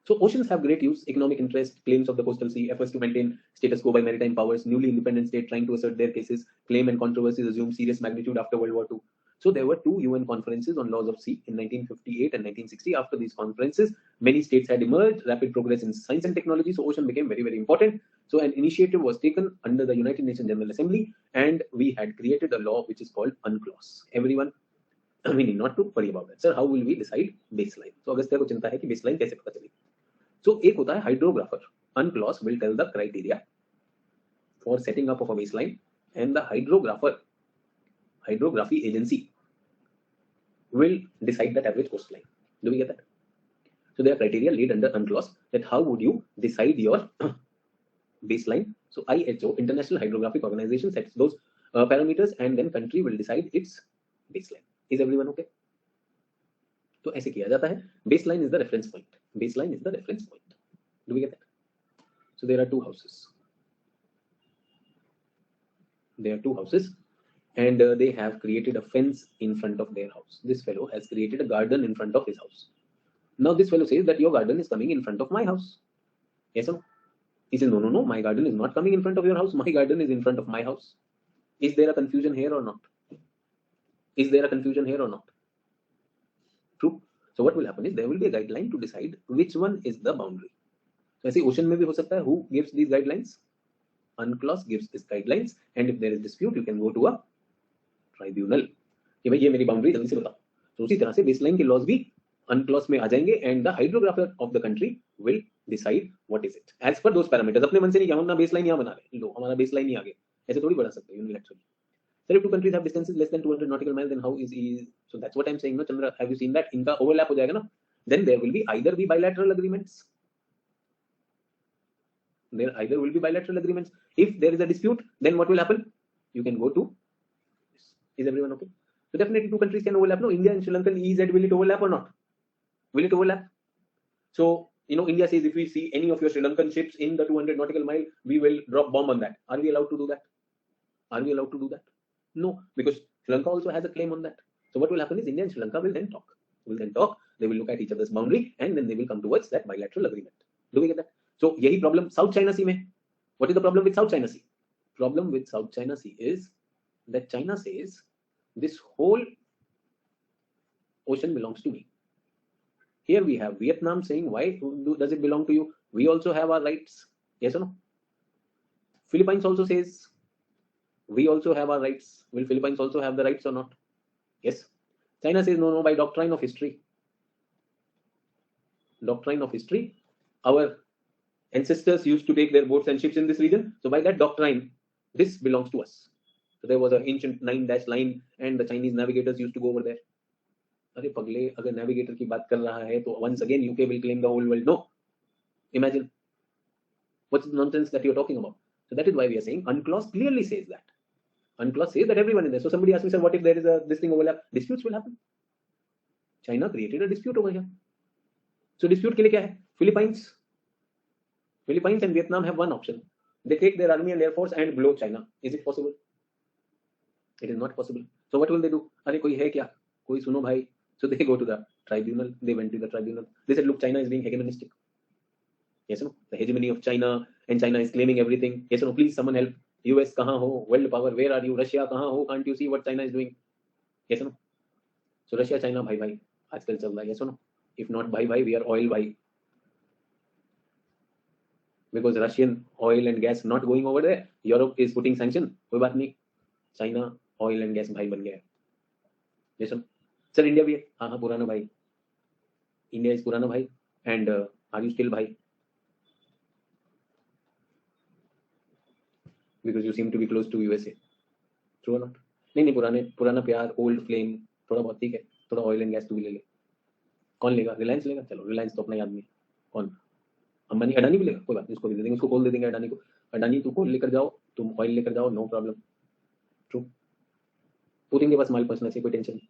So oceans have great use, economic interest, claims of the coastal sea, efforts to maintain status quo by maritime powers, newly independent state trying to assert their cases, claim and controversies assume serious magnitude after World War II. So there were two UN conferences on laws of sea in 1958 and 1960. After these conferences, many states had emerged, rapid progress in science and technology, so ocean became very, very important. So an initiative was taken under the United Nations General Assembly, and we had created a law which is called UNCLOS. Everyone, we need not to worry about that. Sir, how will we decide baseline? So Agastya को चिंता है कि baseline कैसे पता चलेगी. So एक होता है hydrographer. UNCLOS will tell the criteria for setting up of a baseline, and the hydrography agency will decide that average coastline. Do we get that? So there are criteria laid under UNCLOS that how would you decide your baseline. So IHO, International Hydrographic Organization, sets those parameters, and then country will decide its baseline. Is everyone okay? तो ऐसे किया जाता है. Baseline is the reference point. Baseline is the reference point. Do we get that? So there are two houses. There are two houses, and they have created a fence in front of their house. This fellow has created a garden in front of his house. Now this fellow says that your garden is coming in front of my house. Yes or no? He says, no, no, no, my garden is not coming in front of your house. My garden is in front of my house. Is there a confusion here or not? Is there a confusion here or not? True. So what will happen is there will be a guideline to decide which one is the boundary. So ऐसे ocean में भी हो सकता है. Who gives these guidelines? UNCLOS gives these guidelines, and if there is dispute, you can go to a tribunal. कि भाई ये मेरी boundary जल्दी से बताओ. तो उसी तरह से baseline के laws भी UNCLOS में आ जाएंगे, and the hydrographer of the country will decide what is it as per those parameters. अपने मन से नहीं, क्या baseline यहाँ बना ले, लो हमारा baseline ही आ गया. ऐसे थोड़ी बढ़ा सकते हैं unilaterally. Sir, if two countries have distances less than 200 nautical miles, then how is so that's what I'm saying, no Chandra, have you seen that इनका overlap हो जाएगा ना? Then there will be either be bilateral agreements. There either will be bilateral agreements. If there is a dispute, then what will happen? You can go to this. Is everyone okay? So definitely two countries can overlap. No, India and Sri Lanka EEZ, will it overlap or not? Will it overlap? So India says if we see any of your Sri Lankan ships in the 200 nautical mile, we will drop bomb on that. Are we allowed to do that? Are we allowed to do that? No, because Sri Lanka also has a claim on that. So what will happen is India and Sri Lanka will then talk. They will look at each other's boundary, and then they will come towards that bilateral agreement. Do we get that? So यही problem South China Sea में. What is the problem with South China Sea? Problem with South China Sea is that China says this whole ocean belongs to me. Here we have Vietnam saying, why does it belong to you? We also have our rights. Yes or no? Philippines also says we also have our rights. Will Philippines also have the rights or not? Yes. China says no, by doctrine of history. Doctrine of history. Our ancestors used to take their boats and ships in this region. So by that doctrine, this belongs to us. So there was an ancient 9-dash line, and the Chinese navigators used to go over there. अरे पगले, अगर navigator की बात कर रहा है, तो once again UK will claim the whole world. No. Imagine. What's the nonsense that you're talking about? So that is why we are saying UNCLOS clearly says that. UNCLOS says that everyone is there. So somebody asked me, sir, what if there is this thing overlap? Disputes will happen. China created a dispute over here. So dispute के लिए क्या है? Philippines and Vietnam have one option. They take their army and air force and blow China. Is it possible? It is not possible. So what will they do? अरे कोई है क्या? कोई सुनो भाई. So they go to the tribunal. They went to the tribunal. They said, look, China is being hegemonistic. Yes or no? The hegemony of China, and China is claiming everything. Yes or no? Please, someone help. US कहाँ हो? World power, where are you? Russia कहाँ हो? Can't you see what China is doing? Yes or no? So Russia, China, भाई भाई आजकल चल रहा है. Yes or no? If not भाई भाई, we are oil भाई. Because Russian oil and gas not going over there, Europe is putting sanction. कोई बात नहीं. China oil and gas भाई बन गया है. Yes or no? Sir, India भी है. हाँ हाँ पुराना भाई. India is पुराना भाई. And are you still भाई? Because you seem to be close to USA. True or not? नहीं पुराना प्यार, old flame, थोड़ा बहुत ठीक है. थोड़ा oil and gas तू भी ले ले. कौन लेगा? रिलायंस लेगा. चलो रिलायंस तो अपना ही आदमी है. कौन? अंबानी, अडानी भी लेगा. कोई बात नहीं, उसको भी दे देंगे. उसको कोल दे देंगे अडानी को. अडानी तू कोल लेकर जाओ, तुम ऑयल लेकर जाओ, नो प्रॉब्लम. ट्रू. पुतिन के पास माल पहुंचना चाहिए, कोई टेंशन नहीं.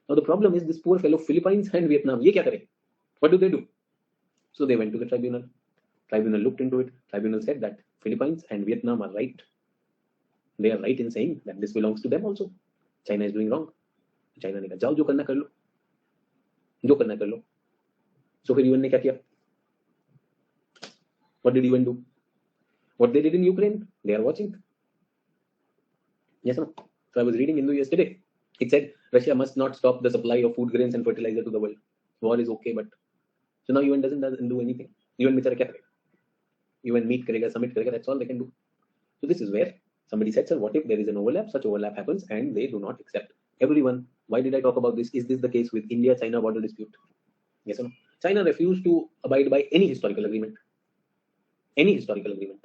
Now the problem is this poor fellow Philippines and Vietnam, ये क्या करें? What do? So they went to the tribunal. Tribunal looked into it. Tribunal said that Philippines and Vietnam are right. They are right in saying that this belongs to them also. China is doing wrong. China ने कहा जाओ जो करना कर लो, जो करना कर लो. So फिर UN ने क्या किया? What did UN do? What they did in Ukraine, they are watching. Yes or no? So I was reading Hindu yesterday. It said Russia must not stop the supply of food grains and fertilizer to the world. War is okay, but so now UN doesn't do anything. UN बेचारा क्या करेगा? UN meet करेगा, summit करेगा. That's all they can do. So this is where somebody said, sir, what if there is an overlap? Such overlap happens and they do not accept. Everyone, why did I talk about this? Is this the case with India-China border dispute? Yes or no? China refused to abide by any historical agreement. Any historical agreement.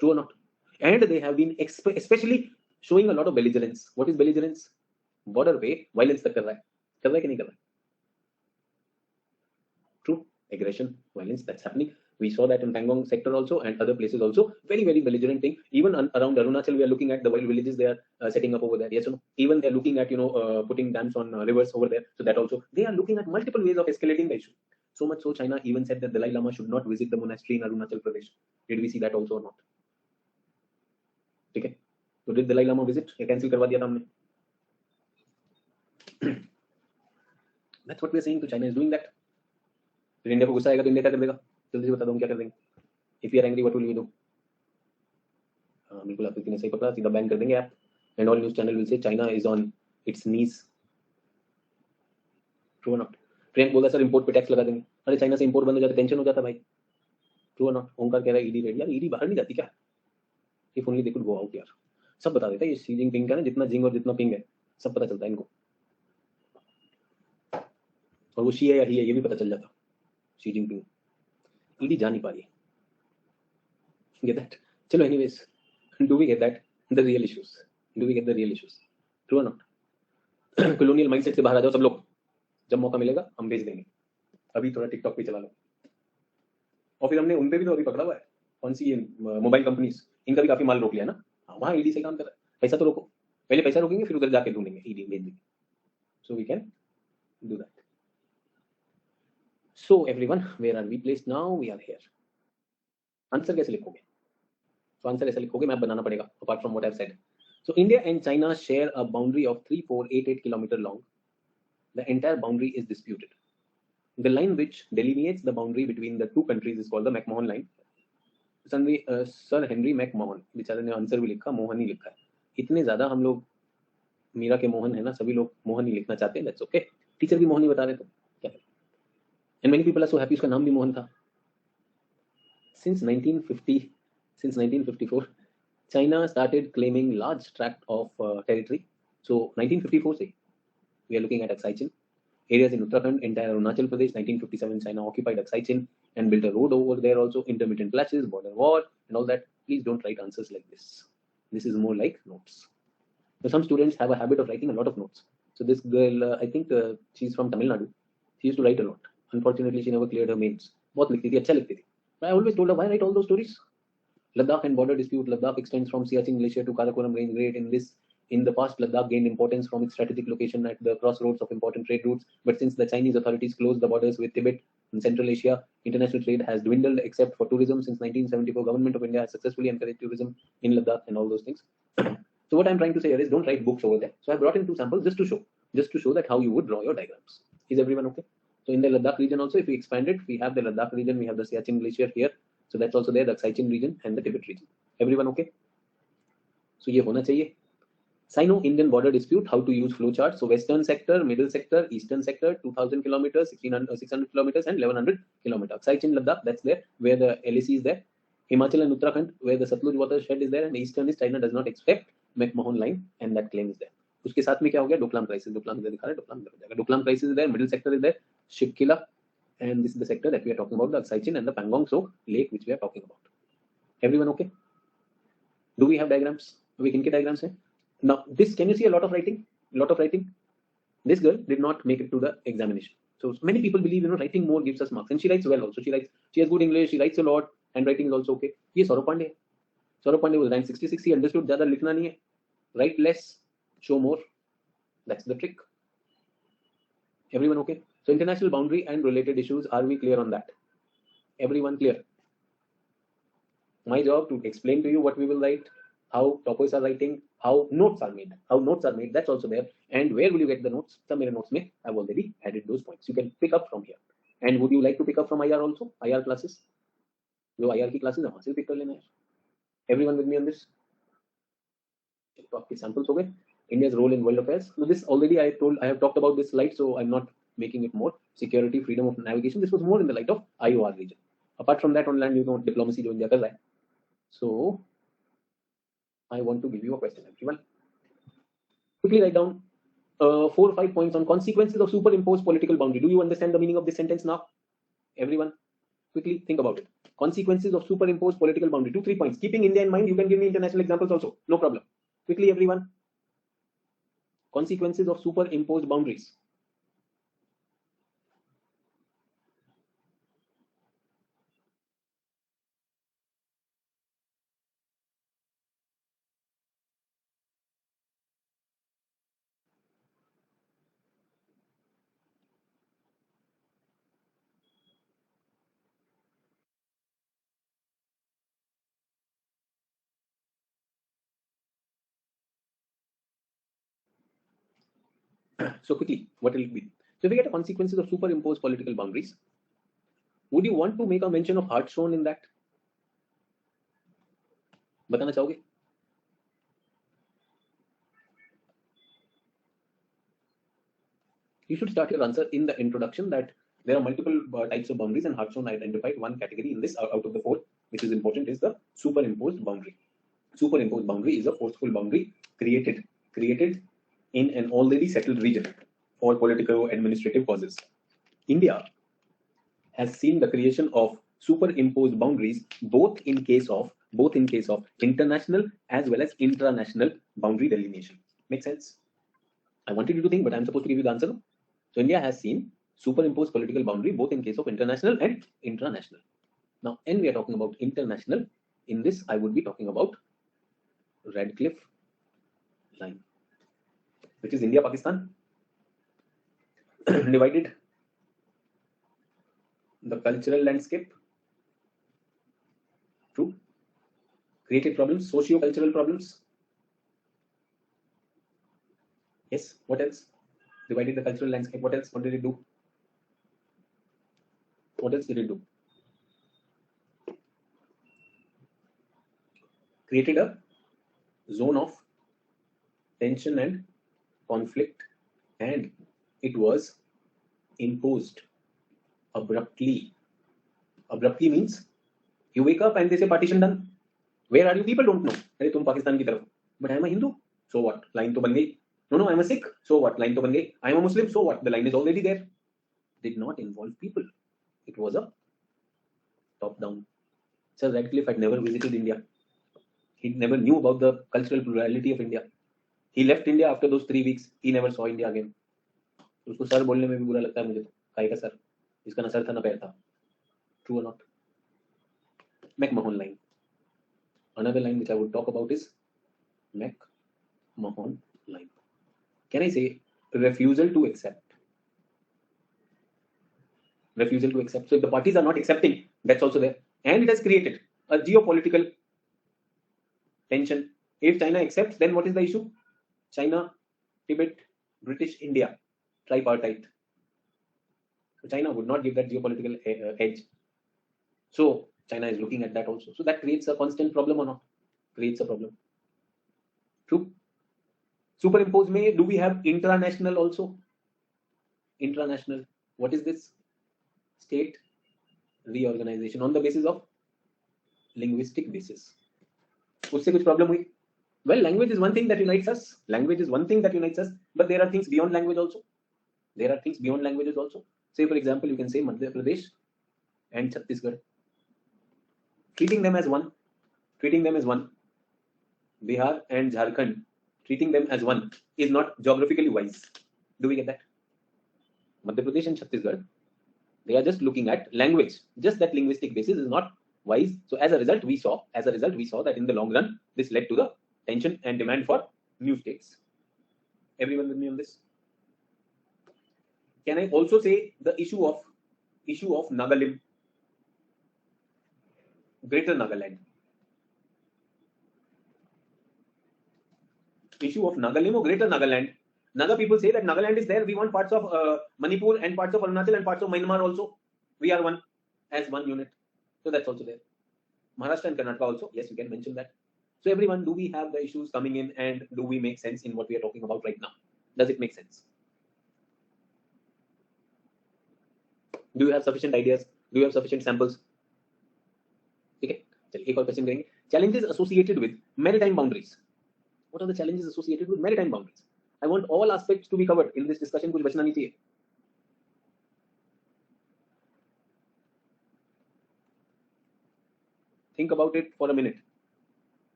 True or not? And they have been especially showing a lot of belligerence. What is belligerence? Border पे violence तक कर रहा है कि नहीं कर रहा है? True. Aggression, violence, that's happening. We saw that in Pangong sector also and other places also. Very, very belligerent thing. Even around Arunachal, we are looking at the villages they are setting up over there. Yes or no? Even they are looking at, putting dams on rivers over there. So that also, they are looking at multiple ways of escalating the issue. So much so, China even said that Dalai Lama should not visit the monastery in Arunachal Pradesh. Did we see that also or not? Okay. So did Dalai Lama visit? या cancel करवा दिया था हमने. That's what we are saying. To China is doing that. फिर India को गुस्सा आएगा तो इंडिया क्या कर देगा? जल्दी से बता दो हम क्या कर देंगे. If we are angry, what will we do? बिल्कुल आपको कितने सही पता, सीधा बैन कर देंगे app. And all news channel will say China is on its knees. True or not? Priyank बोला सर इंपोर्ट पे टैक्स लगा देंगे. अरे चाइना से इंपोर्ट बंद हो जाता टेंशन हो जाता भाई. True or not? ओंकार कह रहा है ईडी रेडी. यार ईडी बाहर नहीं जाती क्या? If only they could go out यार. सब बता देता है ये शी जिनपिंग का ना, जितना जिंग और जितना पिंग है सब पता चलता है इनको. और वो शी है या ही है ये भी पता चल जाता. शी जिनपिंग ईडी जा नहीं पा रही. Get that? चलो anyways, do we get that? The real issues. Do we get the real issues? True or not? Colonial mindset से बाहर आ जाओ सब लोग. जब मौका मिलेगा हम भेज देंगे. अभी थोड़ा टिकटॉक पे चला लो. और फिर हमने उन पे भी तो अभी पकड़ा हुआ है. कौन सी ये मोबाइल कंपनीज, इनका भी काफी माल रोक लिया ना. वहाँ ईडी से काम कर रहा है. पैसा तो रोको. पहले पैसा रोकेंगे फिर उधर जाके ढूंढेंगे, ईडी भेज देंगे. So we can do that. So everyone, where are we placed now? We are here. Answer कैसे लिखोगे? तो आंसर ऐसा लिखोगे, मैप बनाना पड़ेगा. Apart from what I've said. So India and China share a boundary of 3488 kilometer long. The entire boundary is disputed. The line which delineates the boundary between the two countries is called the McMahon line. Sir Henry McMahon बेचारे ने answer भी लिखा, मोहन ही लिखा है. इतने ज्यादा हम लोग मीरा के मोहन है ना, सभी लोग मोहन ही लिखना चाहते हैं. That's okay. टीचर भी मोहन ही बता रहे तो क्या है. And many people are so happy उसका नाम भी मोहन था. Since 1954 China started claiming large tract of territory. So 1954 से we are looking at Aksai Chin. Areas in Uttarakhand, entire Arunachal Pradesh. 1957 China occupied Aksai Chin and built a road over there also. Intermittent clashes, border war and all that. Please don't write answers like this. This is more like notes. So some students have a habit of writing a lot of notes. So this girl, I think she's from Tamil Nadu. She used to write a lot. Unfortunately, she never cleared her mains. बहुत लिखती थी, अच्छा लिखती थी. I always told her, why write all those stories? Ladakh and border dispute. Ladakh extends from Siachen Glacier to Karakoram Range Grade. In the past, Ladakh gained importance from its strategic location at the crossroads of important trade routes. But since the Chinese authorities closed the borders with Tibet and Central Asia, international trade has dwindled except for tourism. Since 1974, Government of India has successfully encouraged tourism in Ladakh and all those things. So what I'm trying to say here is don't write books over there. So I brought in two samples just to show that how you would draw your diagrams. Is everyone okay? So in the Ladakh region also, if we expand it, we have the Ladakh region, we have the Siachen Glacier here. So that's also there, the Aksai Chin region and the Tibet region. Everyone okay? So ये होना चाहिए. Sino-Indian border dispute, how to use flowchart. So western sector, middle sector, eastern sector, 2000 kilometers, 600 kilometers and 1100 kilometers. Aksai Chin Ladakh, that's there, where the LAC is there. Himachal and Uttarakhand, where the Satluj watershed is there, and eastern is China does not expect McMahon line, and that claim is there. उसके साथ में क्या हो गया? Doklam crisis. Doklam इधर दिखा रहा है, डोकलाम इधर हो जाएगा. Doklam crisis is there, middle sector is there, Shipkila, and this is the sector that we are talking about, the Aksai Chin and the Pangong Tso lake which we are talking about. Everyone okay? Do we have diagrams? We can get diagrams here. Now this, can you see a lot of writing? This girl did not make it to the examination. So many people believe writing more gives us marks, and she writes well also. She has good English, she writes a lot, and writing is also okay. ये Saurabh Pandey was ranked 66. He understood ज़्यादा लिखना नहीं है, write less, show more. That's the trick. Everyone okay? So international boundary and related issues, are we clear on that? Everyone clear? My job to explain to you what we will write, how toppers are writing, how notes are made. How notes are made, that's also there. And where will you get the notes? Some notes may I've already added those points. You can pick up from here. And would you like to pick up from IR also? IR classes? जो IR की classes है वहां से pick कर लेना है. Everyone with me on this? तो आपके samples हो गए. India's role in world affairs. So this already I have talked about this slide, so I'm not making it more. Security, freedom of navigation. This was more in the light of IOR region. Apart from that, on land, diplomacy जो India कर रहा है. So I want to give you a question, everyone. Quickly write down 4 or 5 points on consequences of superimposed political boundary. Do you understand the meaning of this sentence now? Everyone, quickly think about it. Consequences of superimposed political boundary. 2 3 points. Keeping India in mind, you can give me international examples also. No problem. Quickly, everyone. Consequences of superimposed boundaries. So quickly, what will it be? So if we get a consequences of superimposed political boundaries, would you want to make a mention of heart shown in that? बताना चाहोगे? You should start your answer in the introduction that there are multiple types of boundaries, and Hartshorne identified one category in this out of the 4, which is important, is the superimposed boundary. Superimposed boundary is a forceful boundary created in an already settled region for political or administrative causes. India has seen the creation of superimposed boundaries both in case of international as well as intranational boundary delineation. Make sense? I wanted you to think, but I'm supposed to give you the answer. So India has seen superimposed political boundary both in case of international and intranational. Now, when we are talking about international, in this I would be talking about Radcliffe line, which is India-Pakistan, divided the cultural landscape, true, created problems, socio-cultural problems. Yes, what else? Divided the cultural landscape. What else? What did it do? What else did it do? Created a zone of tension and conflict, and it was imposed abruptly. Abruptly means you wake up and they say partition done. Where are you? People don't know. अरे तुम पाकिस्तान की तरफ. But I am a Hindu. So what? Line तो बन गई. No, I am a Sikh. So what? Line तो बन गई. I am a Muslim. So what? The line is already there. Did not involve people. It was a top-down. Sir Radcliffe had never visited India. He never knew about the cultural plurality of India. He left India after those 3 weeks. He never saw India again. उसको sir बोलने में भी बुरा लगता है मुझे. काहे का सर? इसका ना सर था ना पैर था. True or not? McMahon line. Another line which I would talk about is McMahon line. Can I say refusal to accept? Refusal to accept. So if the parties are not accepting, that's also there. And it has created a geopolitical tension. If China accepts, then what is the issue? China, Tibet, British, India, tripartite. So China would not give that geopolitical edge. So China is looking at that also. So that creates a constant problem or not? Creates a problem. True. Superimposed may, do we have intranational also? Intranational. What is this? State reorganization on the basis of linguistic basis. उससे कुछ problem हुई? Well, language is one thing that unites us. Language is one thing that unites us. But there are things beyond language also. There are things beyond languages also. Say, for example, you can say Madhya Pradesh and Chhattisgarh. Treating them as one. Treating them as one. Bihar and Jharkhand. Treating them as one is not geographically wise. Do we get that? Madhya Pradesh and Chhattisgarh, they are just looking at language. Just that linguistic basis is not wise. So as a result, we saw that in the long run, this led to the tension and demand for new states. Everyone with me on this? Can I also say the issue of Nagalim, Greater Nagaland? Issue of Nagalim or Greater Nagaland? Naga people say that Nagaland is there. We want parts of Manipur and parts of Arunachal and parts of Myanmar also. We are one as one unit. So that's also there. Maharashtra and Karnataka also. Yes, you can mention that. So everyone, do we have the issues coming in and do we make sense in what we are talking about right now? Does it make sense? Do you have sufficient ideas? Do you have sufficient samples? Okay. एक और question करेंगे. Challenges associated with maritime boundaries. What are the challenges associated with maritime boundaries? I want all aspects to be covered in this discussion. कुछ बचना नहीं चाहिए. Think about it for a minute.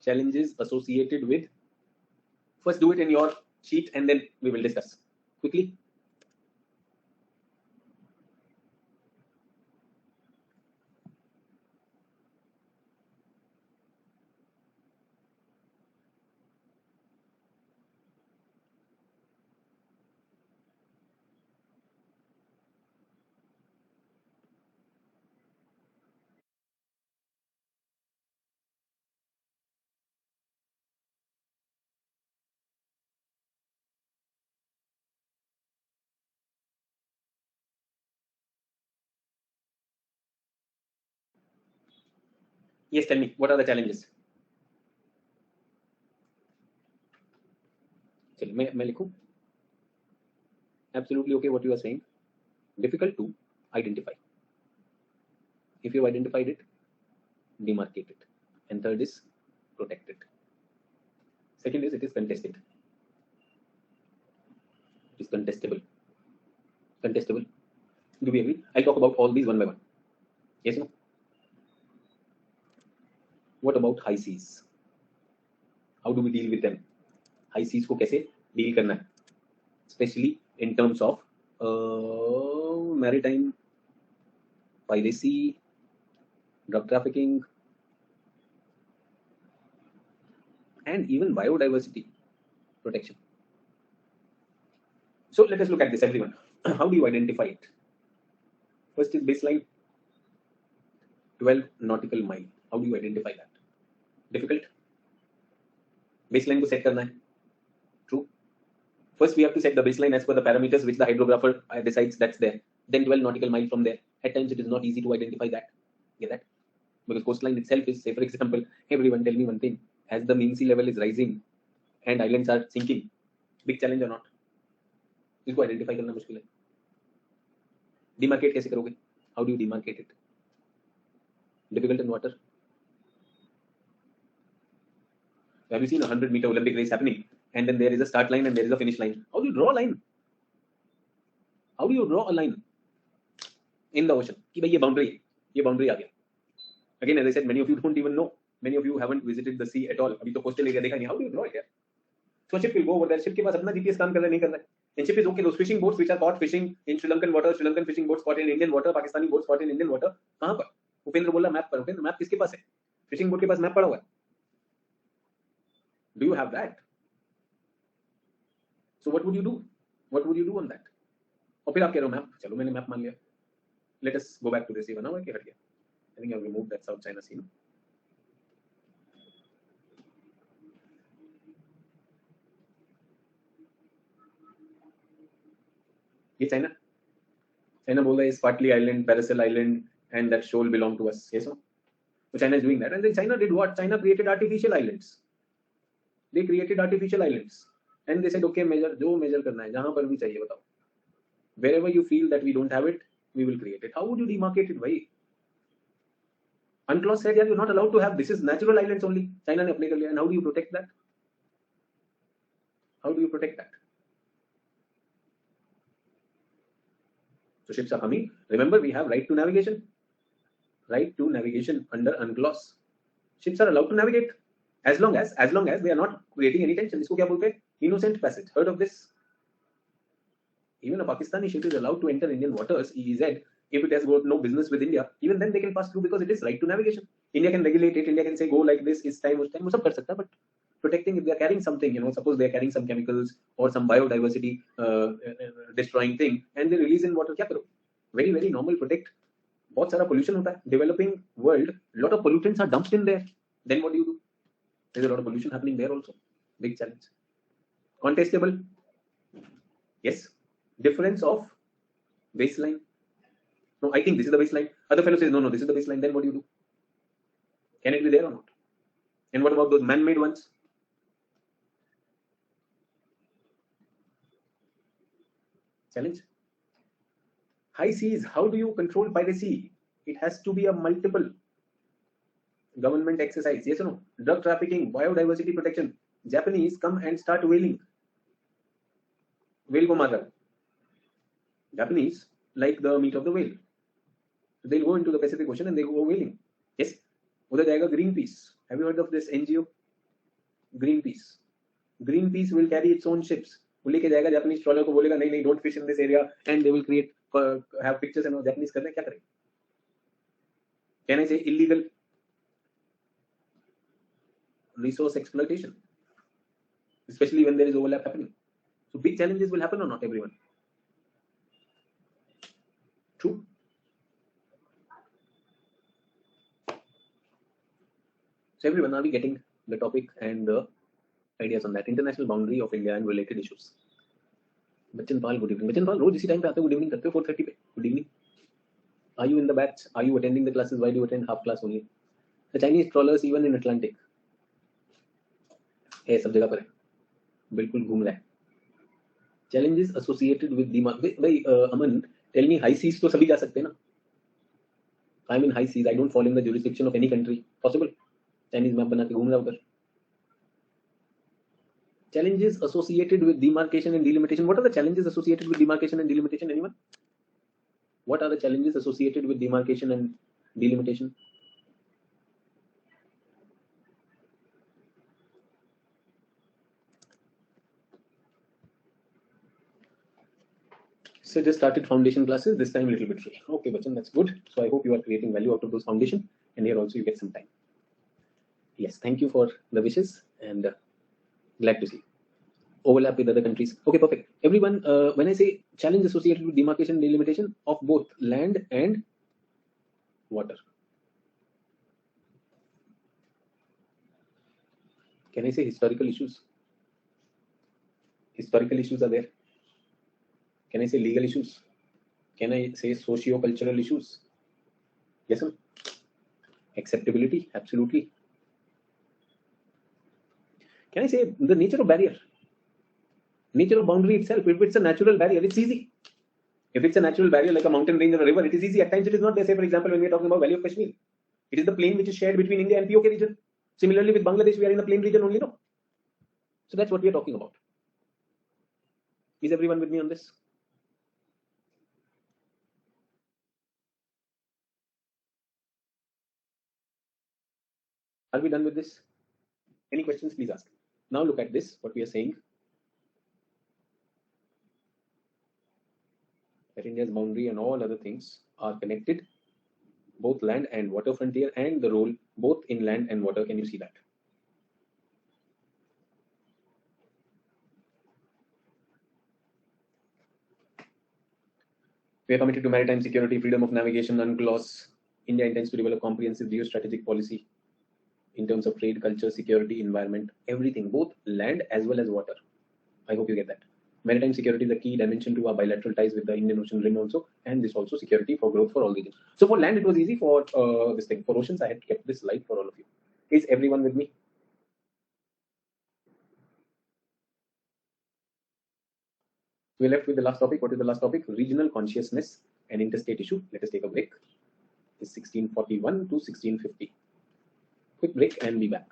Challenges associated with. First, do it in your sheet and then we will discuss quickly. Yes, tell me, what are the challenges? चलिए मैं लिखूं. Absolutely okay what you are saying. Difficult to identify. If you have identified it, demarcate it. And third is protect it. Second is it is contested. It is contestable. Contestable. Do we agree? I'll talk about all these one by one. Yes or no? What about high seas? How do we deal with them? High seas को कैसे deal करना है? Especially in terms of maritime piracy, drug trafficking, and even biodiversity protection. So let us look at this, everyone. How do you identify it? First is baseline, 12 nautical mile. How do you identify that? Difficult. Baseline को set करना है. True. First, we have to set the baseline as per the parameters which the hydrographer decides that's there. Then 12 nautical mile from there. At times, it is not easy to identify that. Get that? Because coastline itself is, say, for example, everyone tell me one thing. As the mean sea level is rising and islands are sinking, big challenge or not? इसको identify करना मुश्किल है. Demarcate कैसे करोगे? How do you demarcate it? Difficult in water. Have you seen a 100-meter Olympic race happening? And then there is a start line and there is a finish line. How do you draw a line? How do you draw a line in the ocean? कि भाई ये boundary आ गया. Again, as I said, many of you don't even know. Many of you haven't visited the sea at all. अभी तो coastal area देखा नहीं. How do you draw it here? So a ship will go over there. Ship के पास अपना GPS काम कर रहा है नहीं कर रहा है. And ship is okay. Those fishing boats which are caught fishing in Sri Lankan water, Sri Lankan fishing boats caught in Indian water, Pakistani boats caught in Indian water. कहाँ पर? उपेंद्र बोला मैप पर. उपेंद्र मैप किसके पास है? Fishing boat के पास map पड़ा हुआ है. Do you have that? So what would you do? What would you do on that? और फिर आप कह रहे हो मैप. चलो मैंने मैप मान लिया. Let us go back to this. ये बना हुआ है कि हट गया? I think I've removed that South China Sea. No? ये China बोल रहा है is partly island, Paracel Island, and that shoal belong to us. Yes, no? So China is doing that, and then China did what? China created artificial islands. They created artificial islands, and they said, okay, जो measure करना है, जहाँ पर भी चाहिए बताओ. Wherever you feel that we don't have it, we will create it. How would you demarcate it, भाई? UNCLOS said, yeah, you're not allowed to have. This is natural islands only. China ने अपने कर लिया, and how do you protect that? How do you protect that? So ships are coming. Remember, we have right to navigation. Right to navigation under UNCLOS. Ships are allowed to navigate as long as they are not creating any tension. इसको क्या बोलते हैं? Innocent passage. Heard of this? Even a Pakistani ship is allowed to enter Indian waters, EEZ, if it has got no business with India. Even then they can pass through because it is right to navigation. India can regulate it. India can say go like this. इस time वो सब कर सकता है, but protecting if they are carrying something, suppose they are carrying some chemicals or some biodiversity destroying thing, and they release in water, क्या करो? Very very normal, protect. बहुत सारा pollution होता है. Developing world, lot of pollutants are dumped in there. Then what do? There's a lot of pollution happening there also. Big challenge. Contestable. Yes. Difference of baseline. No, I think this is the baseline. Other fellow says, no, this is the baseline. Then what do? Can it be there or not? And what about those man-made ones? Challenge. High seas, how do you control piracy? It has to be a multiple government exercise. Yes or no? Drug trafficking, biodiversity protection. Japanese come and start whaling. Whale ko mara. Japanese like the meat of the whale. They'll go into the Pacific Ocean and they go whaling. Yes. उधर जाएगा Greenpeace. Have you heard of this NGO? Greenpeace. Greenpeace will carry its own ships. वो लेके जाएगा Japanese trawler को बोलेगा नहीं don't fish in this area, and they will create have pictures and Japanese कर रहे हैं, क्या करें? Can I say illegal resource exploitation, especially when there is overlap happening? So big challenges will happen or not, everyone? True. So everyone, are we getting the topic and the ideas on that? International boundary of India and related issues. Bachan Pal, good evening. Bachan Pal, रोज इसी time पे आते हो, good evening करते हो 4:30 पे. Good evening. Are you in the batch? Are you attending the classes? Why do you attend half class only? The Chinese trawlers even in Atlantic है, सब जगह पर है, बिल्कुल घूम रहा है. Challenges associated with the भाई अमन, tell me, high seas तो सभी जा सकते हैं ना? I'm in high seas. I don't fall in the jurisdiction of any country. Possible? Chinese map बना के घूम रहा उधर. Challenges associated with demarcation and delimitation. What are the challenges associated with demarcation and delimitation? Anyone? What are the challenges associated with demarcation and delimitation? So just started foundation classes, this time a little bit free. Okay, Bachan, that's good. So I hope you are creating value out of those foundation, and here also you get some time. Yes, thank you for the wishes, and glad to see. Overlap with other countries. Okay, perfect. Everyone, when I say challenge associated with demarcation and delimitation of both land and water, can I say historical issues? Historical issues are there. Can I say legal issues? Can I say socio-cultural issues? Yes, sir. Acceptability? Absolutely. Can I say the nature of barrier? Nature of boundary itself. If it's a natural barrier, it's easy. If it's a natural barrier like a mountain range or a river, it is easy. At times it is not. They say, for example, when we are talking about Valley of Kashmir, it is the plain which is shared between India and POK region. Similarly, with Bangladesh, we are in a plain region only, no? So that's what we are talking about. Is everyone with me on this? Are we done with this? Any questions, please ask. Now look at this, what we are saying. That India's boundary and all other things are connected, both land and water frontier, and the role both in land and water. Can you see that? We are committed to maritime security, freedom of navigation, UNCLOS. India intends to develop comprehensive geostrategic policy in terms of trade, culture, security, environment, everything, both land as well as water. I hope you get that. Maritime security is a key dimension to our bilateral ties with the Indian Ocean ring also, and this also security for growth for all regions. So for land, it was easy. For this thing, for oceans, I had kept this slide for all of you. Is everyone with me? We're left with the last topic. What is the last topic? Regional consciousness and interstate issue. Let us take a break. It's 1641 to 1650. Quick break and be back.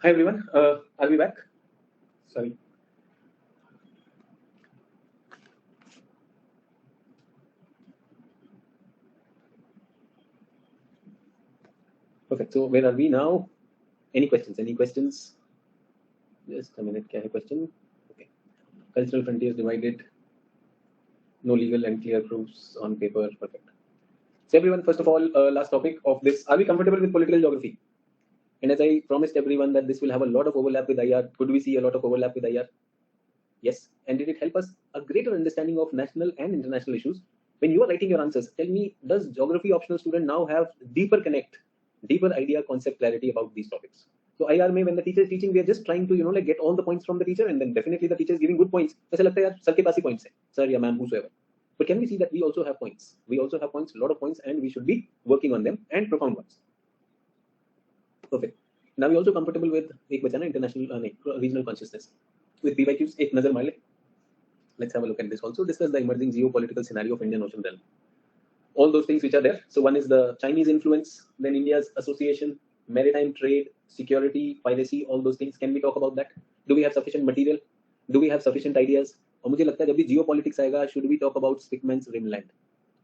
Hi everyone, I'll be back. Sorry. Perfect. So where are we now? Any questions? Any questions? Just a minute. Kya hai question? Okay. Cultural frontiers divided. No legal and clear proofs on paper. Perfect. So everyone, first of all, last topic of this. Are we comfortable with political geography? And as I promised everyone that this will have a lot of overlap with IR, could we see a lot of overlap with IR? Yes. And did it help us a greater understanding of national and international issues? When you are writing your answers, tell me, does geography optional student now have deeper connect, deeper idea, concept clarity about these topics? So IR में when the teacher is teaching, we are just trying to like get all the points from the teacher, and then definitely the teacher is giving good points. ऐसा लगता है यार sir के पास ही points है, sir या ma'am whosoever. But can we see that we also have points? We also have points, a lot of points, and we should be working on them, and profound ones. Perfect. Now we also comfortable with एक बचा ना international regional consciousness. With PYQs एक नजर मार ले. Let's have a look at this also. Discuss the emerging geopolitical scenario of Indian Ocean realm. All those things which are there. So one is the Chinese influence, then India's association, maritime trade, security, piracy, all those things. Can we talk about that? Do we have sufficient material? Do we have sufficient ideas? और मुझे लगता है जब भी geopolitics आएगा, should we talk about Spickman's Rimland?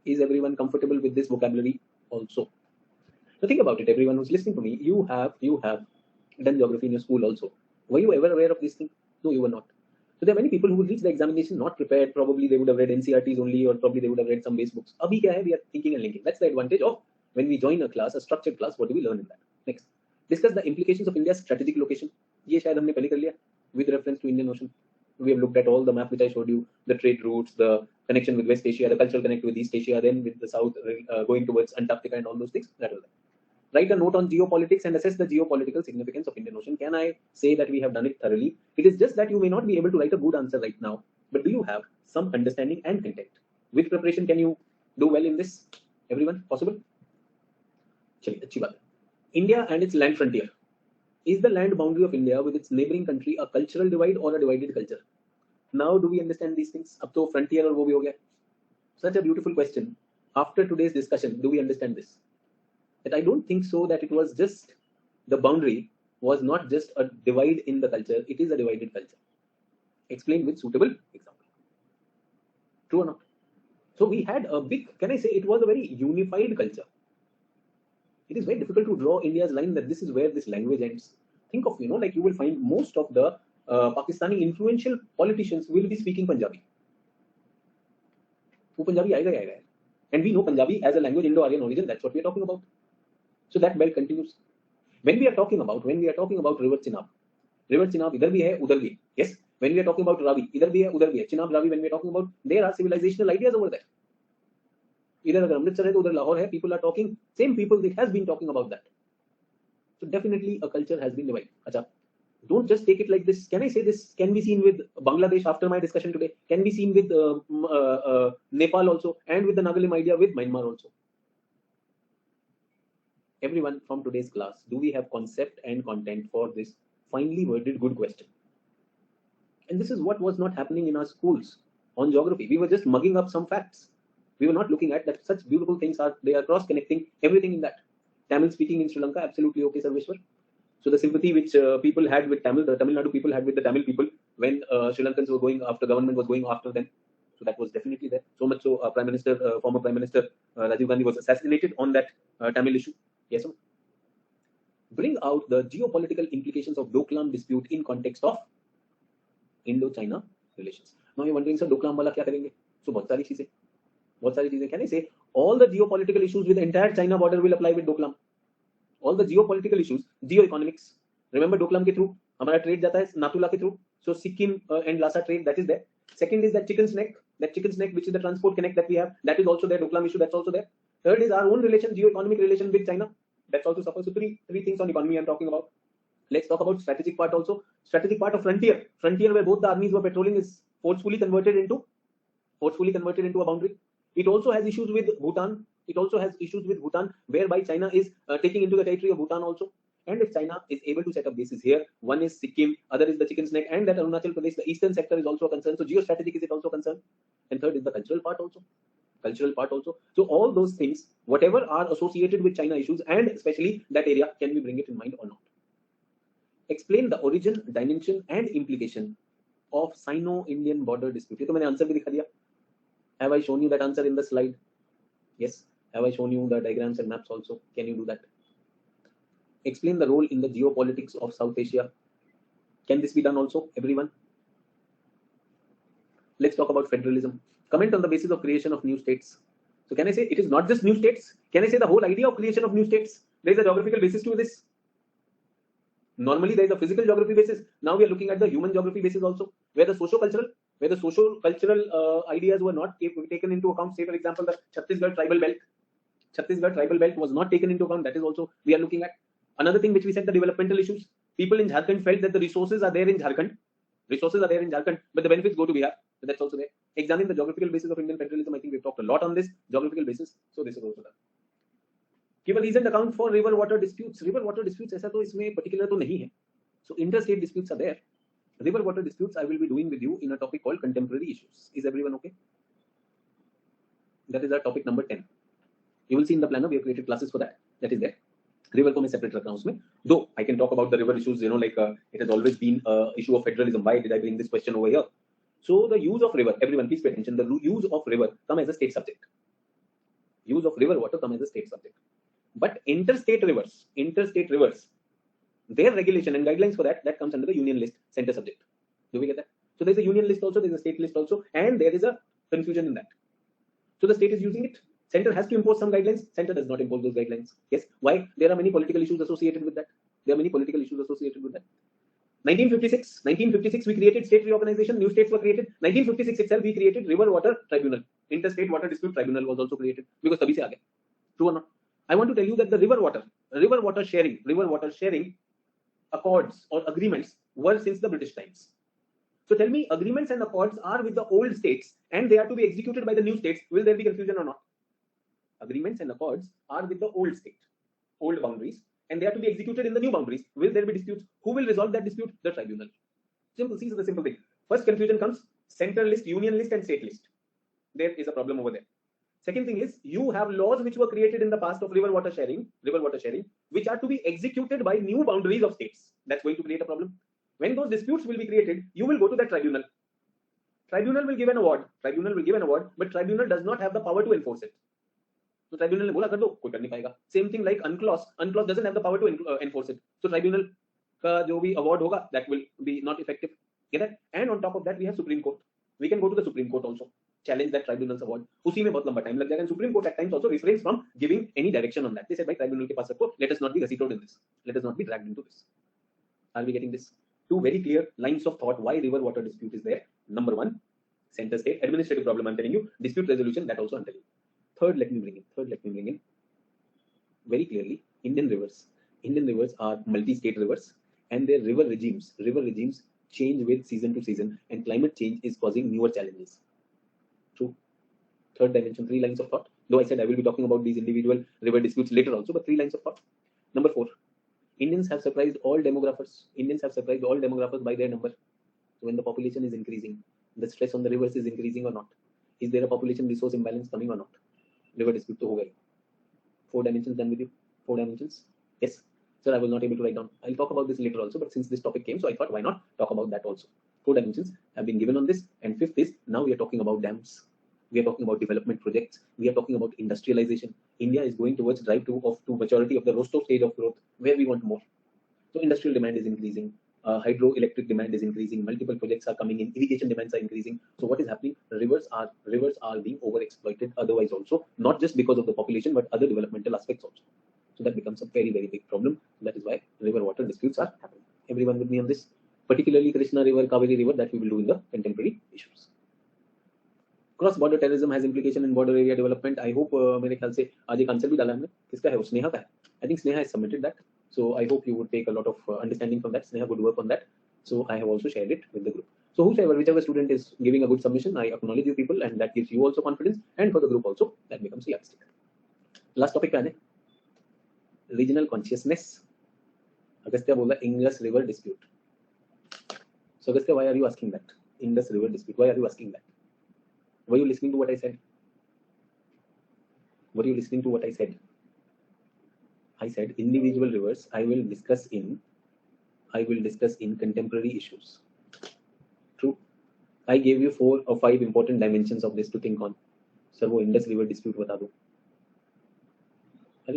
Is everyone comfortable with this vocabulary also? So think about it, everyone who's listening to me, you have done geography in your school also. Were you ever aware of this thing? No, you were not. So there are many people who will reach the examination not prepared. Probably they would have read NCRTs only, or probably they would have read some base books. Abhi kya hai? We are thinking and linking. That's the advantage of when we join a class, a structured class. What do we learn in that? Next, discuss the implications of India's strategic location. ये शायद हमने पहले कर लिया with reference to Indian Ocean. We have looked at all the map which I showed you, the trade routes, the connection with West Asia, the cultural connect with East Asia, then with the South, going towards Antarctica and all those things. That was that. Write a note on geopolitics and assess the geopolitical significance of Indian Ocean. Can I say that we have done it thoroughly? It is just that you may not be able to write a good answer right now, but do you have some understanding and content? With preparation, can you do well in this? Everyone, possible? चलिए, अच्छी बात है. India and its land frontier. Is the land boundary of India with its neighboring country a cultural divide or a divided culture? Now, do we understand these things? अब तो frontier और वो भी हो गया. Such a beautiful question. After today's discussion, do we understand this? That I don't think so that it was just the boundary was not just a divide in the culture, it is a divided culture. Explain with suitable example. True or not? So we had a big, can I say it was a very unified culture. It is very difficult to draw India's line that this is where this language ends. Think of, like you will find most of the Pakistani influential politicians will be speaking Punjabi. वो पंजाबी आएगा ही आएगा. And we know Punjabi as a language Indo-Aryan origin, that's what we are talking about. So that belt continues. When we are talking about river Chenab इधर भी है उधर भी है. Yes. When we are talking about Ravi, इधर भी है उधर भी है. Chenab, Ravi, when we are talking about, there are civilizational ideas over there. इधर अगर अमृतसर है तो उधर लाहौर है. People are talking, same people it has been talking about that. So definitely a culture has been divided. अच्छा, don't just take it like this. Can I say this can be seen with Bangladesh after my discussion today? Can be seen with Nepal also, and with the Nagalim idea with Myanmar also. Everyone from today's class, do we have concept and content for this finely worded good question? And this is what was not happening in our schools on geography. We were just mugging up some facts. We were not looking at that such beautiful things they are cross-connecting everything in that. Tamil speaking in Sri Lanka, absolutely okay, Sarveshwar. So the sympathy which people had with Tamil, the Tamil Nadu people had with the Tamil people when Sri Lankans were going after, government was going after them. So that was definitely there. So much so, former Prime Minister Rajiv Gandhi was assassinated on that Tamil issue. Yes, sir. Bring out the geopolitical implications of Doklam dispute in context of Indo-China relations. Now you're wondering, sir, Doklam wala kya karenge? So बहुत सारी चीजें. Can I say all the geopolitical issues with the entire China border will apply with Doklam? All the geopolitical issues, geoeconomics. Remember Doklam के through हमारा trade जाता है Natula के through. So Sikkim and Lhasa trade, that is there. Second is that chicken neck, which is the transport connect that we have, that is also there. Doklam issue, that's also there. Third is our own relation, geoeconomic relation with China. That's also supposed. So three things on economy I'm talking about. Let's talk about strategic part also. Strategic part of frontier where both the armies were patrolling is forcefully converted into a boundary. It also has issues with Bhutan. Whereby China is taking into the territory of Bhutan also. And if China is able to set up bases here, one is Sikkim, other is the Chicken's Neck, and that Arunachal Pradesh, the eastern sector is also concerned. So geostrategic is it also concerned. And third is the cultural part also. So all those things, whatever are associated with China issues, and especially that area, can we bring it in mind or not? Explain the origin, dimension and implication of Sino-Indian border dispute. ये तो मैंने answer भी दिखा दिया. Have I shown you that answer in the slide? Yes. Have I shown you the diagrams and maps also? Can you do that? Explain the role in the geopolitics of South Asia. Can this be done also, everyone? Let's talk about federalism. Comment on the basis of creation of new states. So can I say it is not just new states? Can I say the whole idea of creation of new states? There is a geographical basis to this. Normally there is a physical geography basis. Now we are looking at the human geography basis also, where the socio-cultural ideas were not taken into account. Say for example, the Chhattisgarh tribal belt. Chhattisgarh tribal belt was not taken into account. That is also we are looking at. Another thing which we said, the developmental issues. People in Jharkhand felt that the resources are there in Jharkhand. But the benefits go to Bihar. So that's also there. Examine the geographical basis of Indian federalism. I think we've talked a lot on this geographical basis. So this is also done. Give a reasoned account for river water disputes. River water disputes ऐसा तो इसमें particular तो नहीं है. So interstate disputes are there. River water disputes I will be doing with you in a topic called contemporary issues. Is everyone okay? That is our topic number 10. You will see in the planner we have created classes for that. That is there. River को मैं separate रख रहा हूँ उसमें. Though I can talk about the river issues, like it has always been an issue of federalism. Why did I bring this question over here? So the use of river, everyone please pay attention. The use of river come as a state subject. Use of river water come as a state subject. But interstate rivers, their regulation and guidelines for that comes under the union list, center subject. Do we get that? So there's a union list also, there's a state list also, and there is a confusion in that. So the state is using it. Center has to impose some guidelines. Center does not impose those guidelines. Yes. Why? There are many political issues associated with that. 1956, we created state reorganization. New states were created. 1956 itself, we created River Water Tribunal. Interstate Water Dispute Tribunal was also created because तभी से आ गया. True or not? I want to tell you that the river water sharing accords or agreements were since the British times. So tell me, agreements and accords are with the old states and they are to be executed by the new states. Will there be confusion or not? Agreements and accords are with the old state, old boundaries, and they are to be executed in the new boundaries. Will there be disputes? Who will resolve that dispute? The tribunal. Simple. See, the simple thing. First confusion comes center list, union list, and state list. There is a problem over there. Second thing is you have laws which were created in the past of river water sharing, which are to be executed by new boundaries of states. That's going to create a problem. When those disputes will be created, you will go to that tribunal. Tribunal will give an award, but tribunal does not have the power to enforce it. So tribunal ने बोला कर दो, कोई कर नहीं पाएगा. Same thing like unclause doesn't have the power to enforce it. So tribunal का जो भी award होगा, that will be not effective. Get that? And on top of that, we have Supreme Court. We can go to the Supreme Court also. Challenge that tribunal's award. उसी में बहुत लंबा time लग जाएगा. And Supreme Court at times also refrains from giving any direction on that. They said, भाई tribunal के पास रखो. Let us not be vetoed in this. Let us not be dragged into this. Are we getting this? Two very clear lines of thought why river water dispute is there. Number one, center state administrative problem. I'm telling you. Dispute resolution, that also I'm telling you. Third, let me bring in very clearly. Indian rivers are multi-state rivers, and their river regimes change with season to season, and climate change is causing newer challenges. True. Third dimension, 3 lines of thought. Though I said I will be talking about these individual river disputes later also, but 3 lines of thought. Number 4, Indians have surprised all demographers by their number. So when the population is increasing, the stress on the rivers is increasing or not? Is there a population resource imbalance coming or not? River dispute to ho gayi. 4 dimensions done with you. 4 dimensions. Yes. Sir, I was not able to write down. I'll talk about this later also, but since this topic came, so I thought why not talk about that also. 4 dimensions have been given on this, and 5th is now we are talking about dams. We are talking about development projects. We are talking about industrialization. India is going towards drive to maturity of the Rostov stage of growth, where we want more. So industrial demand is increasing. Hydroelectric demand is increasing. Multiple projects are coming in. Irrigation demands are increasing. So what is happening? Rivers are being overexploited. Otherwise also, not just because of the population, but other developmental aspects also. So that becomes a very, very big problem. That is why river water disputes are happening. Everyone with me on this? Particularly Krishna River, Kaveri River, that we will do in the contemporary issues. Cross-border terrorism has implication in border area development. I hope मेरे ख्याल से आज एक answer भी डाला हमने. किसका है वो? स्नेहा का है. I think Sneha has submitted that. So I hope you would take a lot of understanding from that. Sneha, good work on that. So I have also shared it with the group. So whichever student is giving a good submission, I acknowledge you people, and that gives you also confidence, and for the group also, that becomes a yardstick. Last topic पे आने. Regional consciousness. Agastya बोला Indus River dispute. So Agastya, why are you asking that? Indus River dispute. Why are you asking that? Were you listening to what I said? I said individual rivers I will discuss in I will discuss in contemporary issues. True. I gave you 4 or 5 important dimensions of this to think on. Sir, वो Indus River dispute बता दो.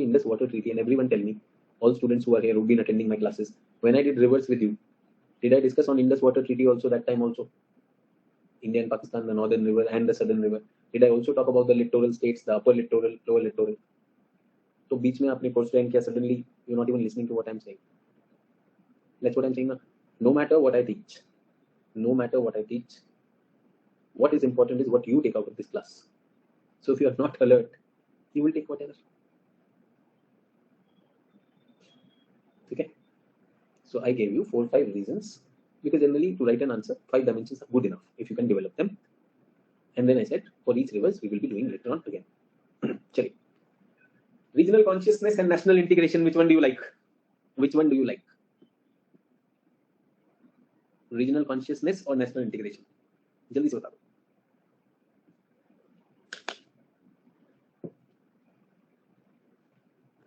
Indus Water Treaty, and everyone tell me, all students who are here who've been attending my classes, when I did rivers with you, did I discuss on Indus Water Treaty also that time also? India and Pakistan, the northern river and the southern river. Did I also talk about the littoral states, the upper littoral, lower littoral? So बीच में आपने course join किया, suddenly you're not even listening to what I'm saying. That's what I'm saying. No matter what I teach, what is important is what you take out of this class. So if you are not alert, you will take whatever. Okay. So I gave you 4 or 5 reasons, because generally to write an answer, 5 dimensions are good enough if you can develop them. And then I said for each rivers we will be doing later on again. Chali. Regional consciousness and national integration. Which one do you like? Which one do you like? Regional consciousness or national integration? जल्दी से बता दो.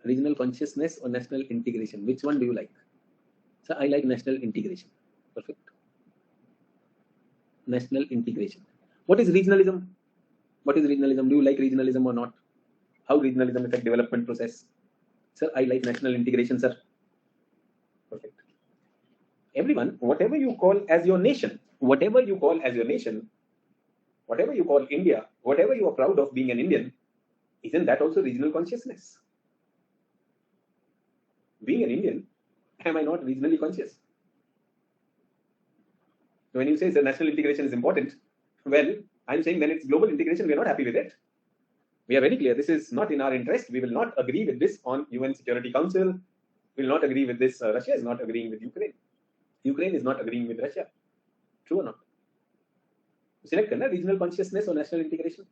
Regional consciousness or national integration? Which one do you like? So I like national integration. Perfect. National integration. What is regionalism? What is regionalism? Do you like regionalism or not? How regionalism affect development process? Sir, I like national integration, sir. Perfect. Everyone, whatever you call as your nation, whatever you call as your nation, whatever you call India, whatever you are proud of being an Indian, isn't that also regional consciousness? Being an Indian, am I not regionally conscious? When you say the national integration is important, well, I'm saying then it's global integration. We are not happy with it. We are very clear. This is not in our interest. We will not agree with this on UN Security Council. We will not agree with this. Russia is not agreeing with Ukraine. Ukraine is not agreeing with Russia. True or not? Select करना regional consciousness or national integration.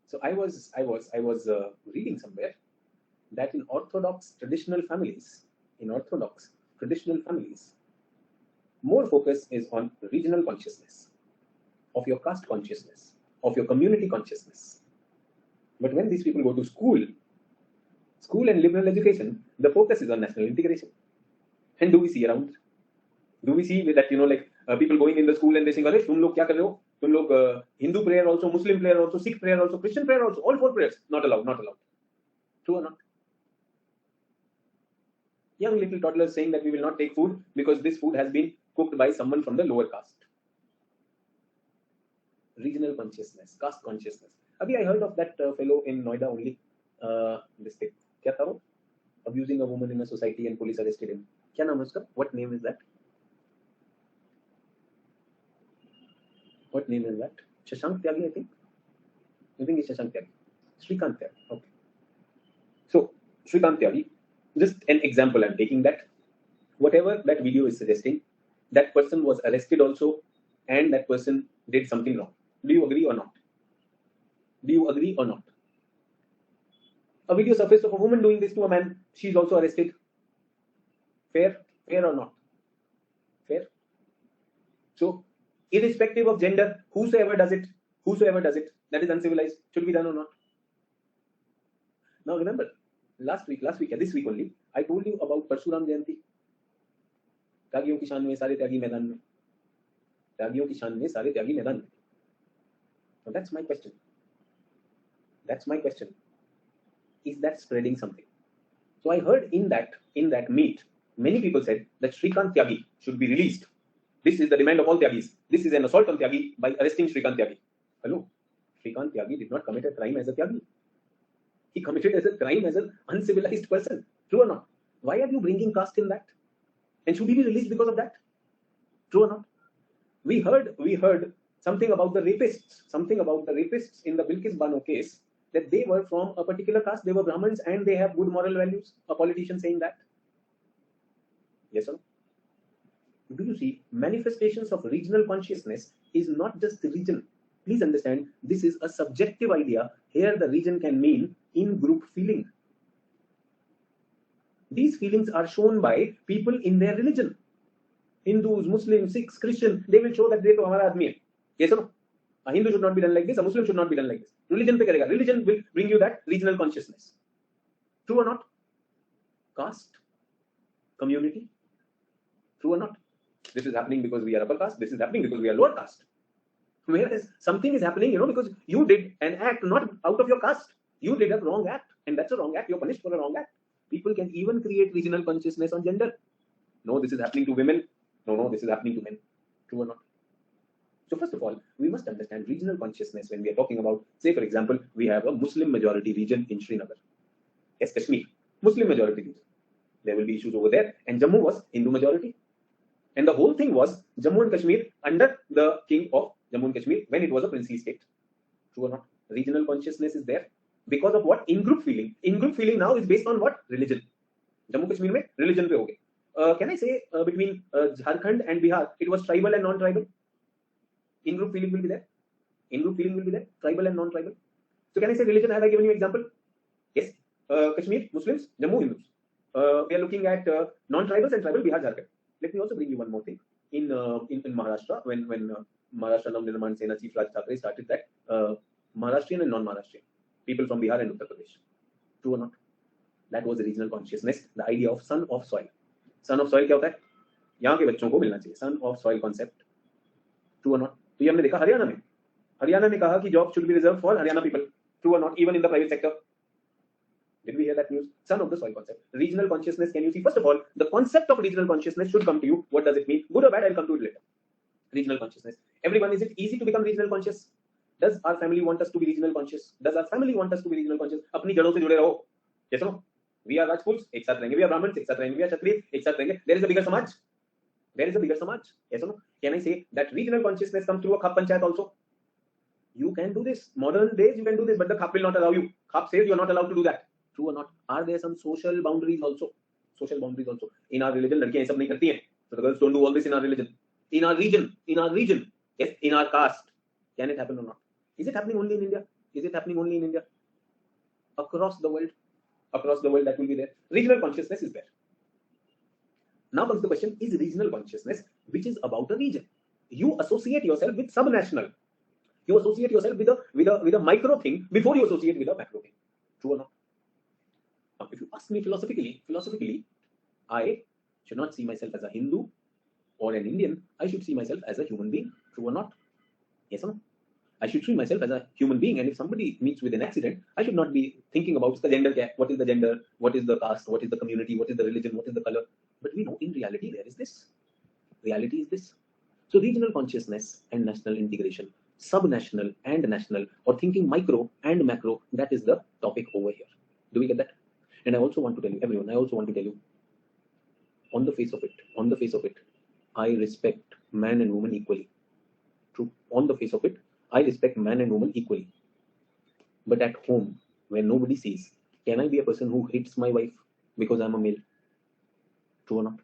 So I was reading somewhere that in Orthodox traditional families, more focus is on regional consciousness, of your caste consciousness, of your community consciousness. But when these people go to school and liberal education, the focus is on national integration. And do we see around? Do we see that, people going in the school and they saying, "Tum log kya kar rahe ho? Tum log Hindu prayer also, Muslim prayer also, Sikh prayer also, Christian prayer also, all 4 prayers, not allowed, not allowed." True or not? Young little toddlers saying that we will not take food because this food has been cooked by someone from the lower caste. Regional consciousness, caste consciousness. Abhi I heard of that fellow in Noida only. This thing. Kya tha wo? Abusing a woman in a society and police arrested him. Kya naam hai uska? What name is that? What name is that? Shashank Tyagi, I think. I think it's Shashank Tyagi. Shrikant Tyagi. Okay. So, Shrikant Tyagi, just an example I'm taking that. Whatever that video is suggesting, that person was arrested also, and that person did something wrong. Do you agree or not? Do you agree or not? A video surfaced of a woman doing this to a man. She's also arrested. Fair? Fair or not? Fair? So, irrespective of gender, whosoever does it, that is uncivilized, should be done or not? Now remember, this week only, I told you about Parshuram Jayanti. त्यागियों की शान में सारे त्यागी मैदान में. त्यागियों की शान में सारे त्यागी मैदान में. Now that's my question. Is that spreading something? So I heard in that meet, many people said that Shrikant Tyagi should be released. This is the demand of all Tyagis. This is an assault on Tyagi by arresting Shrikant Tyagi. Hello? Shrikant Tyagi did not commit a crime as a Tyagi. He committed as a crime as an uncivilized person. True or not? Why are you bringing caste in that? And should he be released because of that? True or not? We heard something about the rapists in the Bilkis Bano case, that they were from a particular caste, they were Brahmins and they have good moral values. A politician saying that. Yes or no? Do you see, manifestations of regional consciousness is not just the region. Please understand, this is a subjective idea. Here the region can mean in-group feeling. These feelings are shown by people in their religion. Hindus, Muslims, Sikhs, Christians, they will show that they to hamara aadmi hai. Yes or no? A Hindu should not be done like this, a Muslim should not be done like this. Religion pe karega. Religion will bring you that regional consciousness. True or not? caste, community. True or not? This is happening because we are upper caste. This is happening because we are lower caste. Whereas something is happening, because you did an act not out of your caste. You did a wrong act, and that's a wrong act. You're punished for a wrong act. People can even create regional consciousness on gender. No, this is happening to women. No, this is happening to men. True or not? So first of all, we must understand regional consciousness when we are talking about, say for example, we have a Muslim majority region in Srinagar. Yes, Kashmir, Muslim majority region. There will be issues over there. And Jammu was Hindu majority. And the whole thing was Jammu and Kashmir under the king of Jammu and Kashmir when it was a princely state. True or not? Regional consciousness is there. Because of what? In-group feeling. In-group feeling now is based on what? Religion. Jammu Kashmir mein religion pe ho gaye. Can I say between Jharkhand and Bihar, it was tribal and non-tribal? In-group feeling will be there. In-group feeling will be there. Tribal and non-tribal. So can I say religion? Have I given you example? Yes. Kashmir, Muslims, Jammu, Hindus. We are looking at non-tribals and tribal, Bihar, Jharkhand. Let me also bring you one more thing. In Maharashtra, when Maharashtra Navnirman Sena Chief Raj Thackeray started that, Maharashtrian and non-Maharashtrian, people from Bihar and Uttar Pradesh. True or not? That was the regional consciousness, the idea of son of soil. Son of soil क्या होता है? यहाँ के बच्चों को मिलना चाहिए. Son of soil concept. True or not? तो ये हमने देखा हरियाणा ने कहा कि jobs should be reserved for Haryana people. True or not? Even in the private sector. Did we hear that news? Son of the soil concept. Regional consciousness, can you see? First of all, the concept of regional consciousness should come to you. What does it mean? Good or bad? I'll come to it later. Regional consciousness. Everyone, is it easy to become regional conscious? Does our family want us to be regional conscious? Does our family want us to be regional conscious? अपनी जड़ों से जुड़े रहो. Yes or no? We are Rajputs, एक साथ रहेंगे. We are Brahmins, एक साथ रहेंगे. We are Kshatriya, एक साथ रहेंगे. There is a bigger Samaj. There is a bigger Samaj. Yes or no? Can I say that regional consciousness comes through a Khap Panchayat also? You can do this. Modern days, you can do this, but the Khap will not allow you. Khap says you are not allowed to do that. True or not? Are there some social boundaries also? Social boundaries also. In our religion, लड़कियां ये सब नहीं करती हैं. So the girls don't do all this in our religion. In our region, yes, in our caste. Can it happen or not? Is it happening only in India? Is it happening only in India? Across the world, that will be there. Regional consciousness is there. Now comes the question: is regional consciousness, which is about a region? You associate yourself with subnational. You associate yourself with a micro thing before you associate with a macro thing. True or not? Now, if you ask me philosophically, I should not see myself as a Hindu or an Indian. I should see myself as a human being. True or not? Yes or no? I should see myself as a human being, and if somebody meets with an accident, I should not be thinking about the gender gap. What is the gender? What is the caste? What is the community? What is the religion? What is the color? But we know in reality there is this. Reality is this. So regional consciousness and national integration, subnational and national, or thinking micro and macro, that is the topic over here. Do we get that? And I also want to tell you, everyone, I also want to tell you, on the face of it, I respect man and woman equally. True. On the face of it, I respect man and woman equally. But at home, when nobody sees, can I be a person who hits my wife because I'm a male? True or not?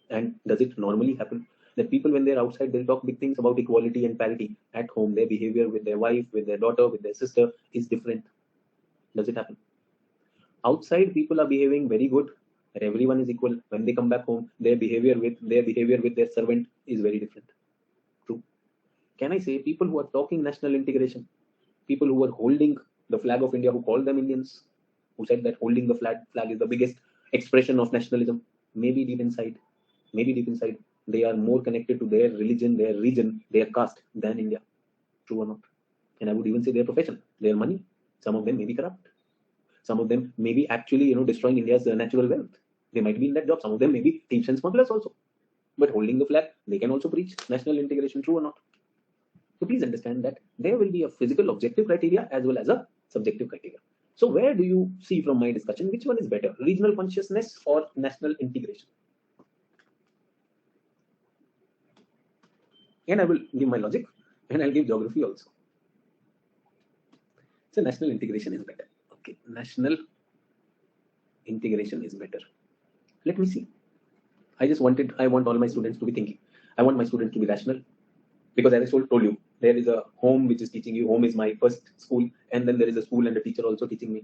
And does it normally happen that people, when they're outside, they'll talk big things about equality and parity? At home, their behavior with their wife, with their daughter, with their sister is different. Does it happen? Outside, people are behaving very good, and everyone is equal. When they come back home, their behavior with their servant is very different. True. Can I say people who are talking national integration, people who are holding the flag of India, who call them Indians, who said that holding the flag is the biggest expression of nationalism, maybe deep inside, they are more connected to their religion, their region, their caste than India. True or not? And I would even say their profession, their money. Some of them may be corrupt. Some of them may be actually, destroying India's natural wealth. They might be in that job. Some of them may be thieves and smugglers also. But holding the flag, they can also preach national integration. True or not? So please understand that there will be a physical objective criteria as well as a subjective criteria. So where do you see from my discussion, which one is better, regional consciousness or national integration? And I will give my logic, and I'll give geography also. So national integration is better. Okay, national integration is better. Let me see. I want all my students to be thinking. I want my students to be rational, because as I told you, there is a home which is teaching you. Home is my first school, and then there is a school and a teacher also teaching me.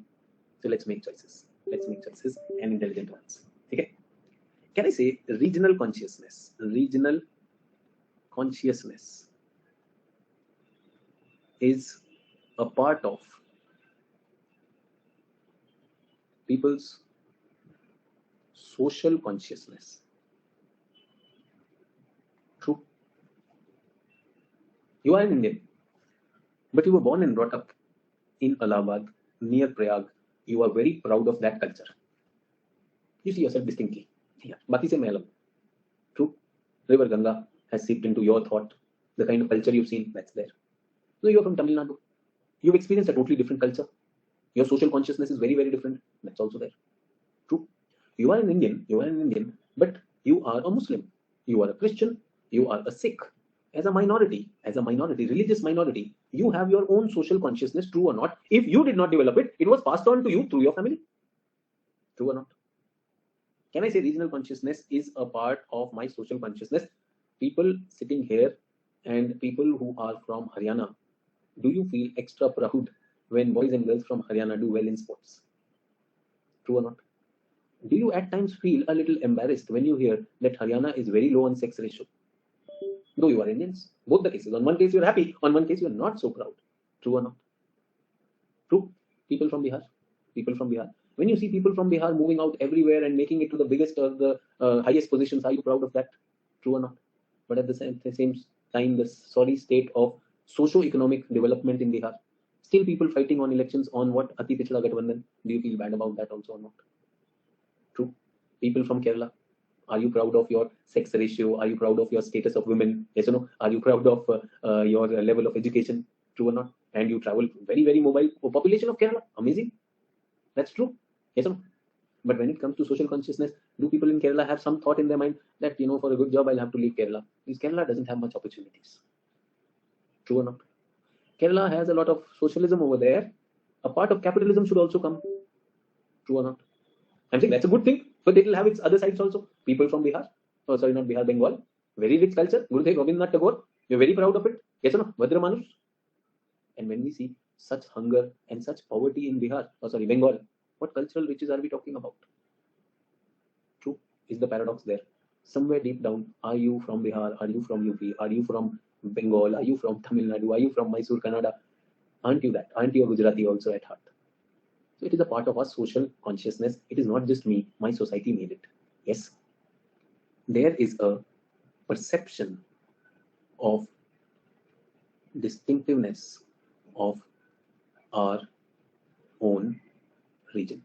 So let's make choices. And intelligent ones. Okay? Can I say regional consciousness? Regional consciousness is a part of people's social consciousness. True. You are an Indian, but you were born and brought up in Allahabad, near Prayag. You are very proud of that culture. You see yourself distinctly. Yeah. Baki se main alag. True. River Ganga has seeped into your thought. The kind of culture you've seen, that's there. So you're from Tamil Nadu. You've experienced a totally different culture. Your social consciousness is very, very different. That's also there. True. You are an Indian, but you are a Muslim. You are a Christian. You are a Sikh. As a minority, religious minority, you have your own social consciousness, true or not. If you did not develop it, it was passed on to you through your family. True or not? Can I say regional consciousness is a part of my social consciousness? People sitting here and people who are from Haryana, do you feel extra proud when boys and girls from Haryana do well in sports? True or not? Do you at times feel a little embarrassed when you hear that Haryana is very low on sex ratio? Though you are Indians, both the cases. On one case you're happy, on one case you're not so proud. True or not? True. People from Bihar. When you see people from Bihar moving out everywhere and making it to the biggest or the highest positions, are you proud of that? True or not? But at the same time, the sorry state of socio-economic development in Bihar, still people fighting on elections on what Ati Pichhda Gathbandhan. Do you feel bad about that also or not? True. People from Kerala, are you proud of your sex ratio? Are you proud of your status of women? Yes or no? Are you proud of your level of education? True or not? And you travel very, very mobile. Population of Kerala, amazing. That's true. Yes or no? But when it comes to social consciousness, do people in Kerala have some thought in their mind that, for a good job, I'll have to leave Kerala? Because Kerala doesn't have much opportunities. True or not? Kerala has a lot of socialism over there. A part of capitalism should also come. True or not? I'm saying that's a good thing, but it will have its other sides also. People from Bihar, oh sorry, not Bihar, Bengal, very rich culture. Gurudev Rabindranath Tagore, we're very proud of it. Yes or no? Bhadra Manush. And when we see such hunger and such poverty in Bihar, oh sorry, Bengal, what cultural riches are we talking about? True. Is the paradox there? Somewhere deep down, are you from Bihar? Are you from UP? Are you from Bengal? Are you from Tamil Nadu? Are you from Mysore, Kannada? Aren't you that? Aren't you a Gujarati also at heart? So it is a part of our social consciousness. It is not just me. My society made it. Yes. There is a perception of distinctiveness of our own region.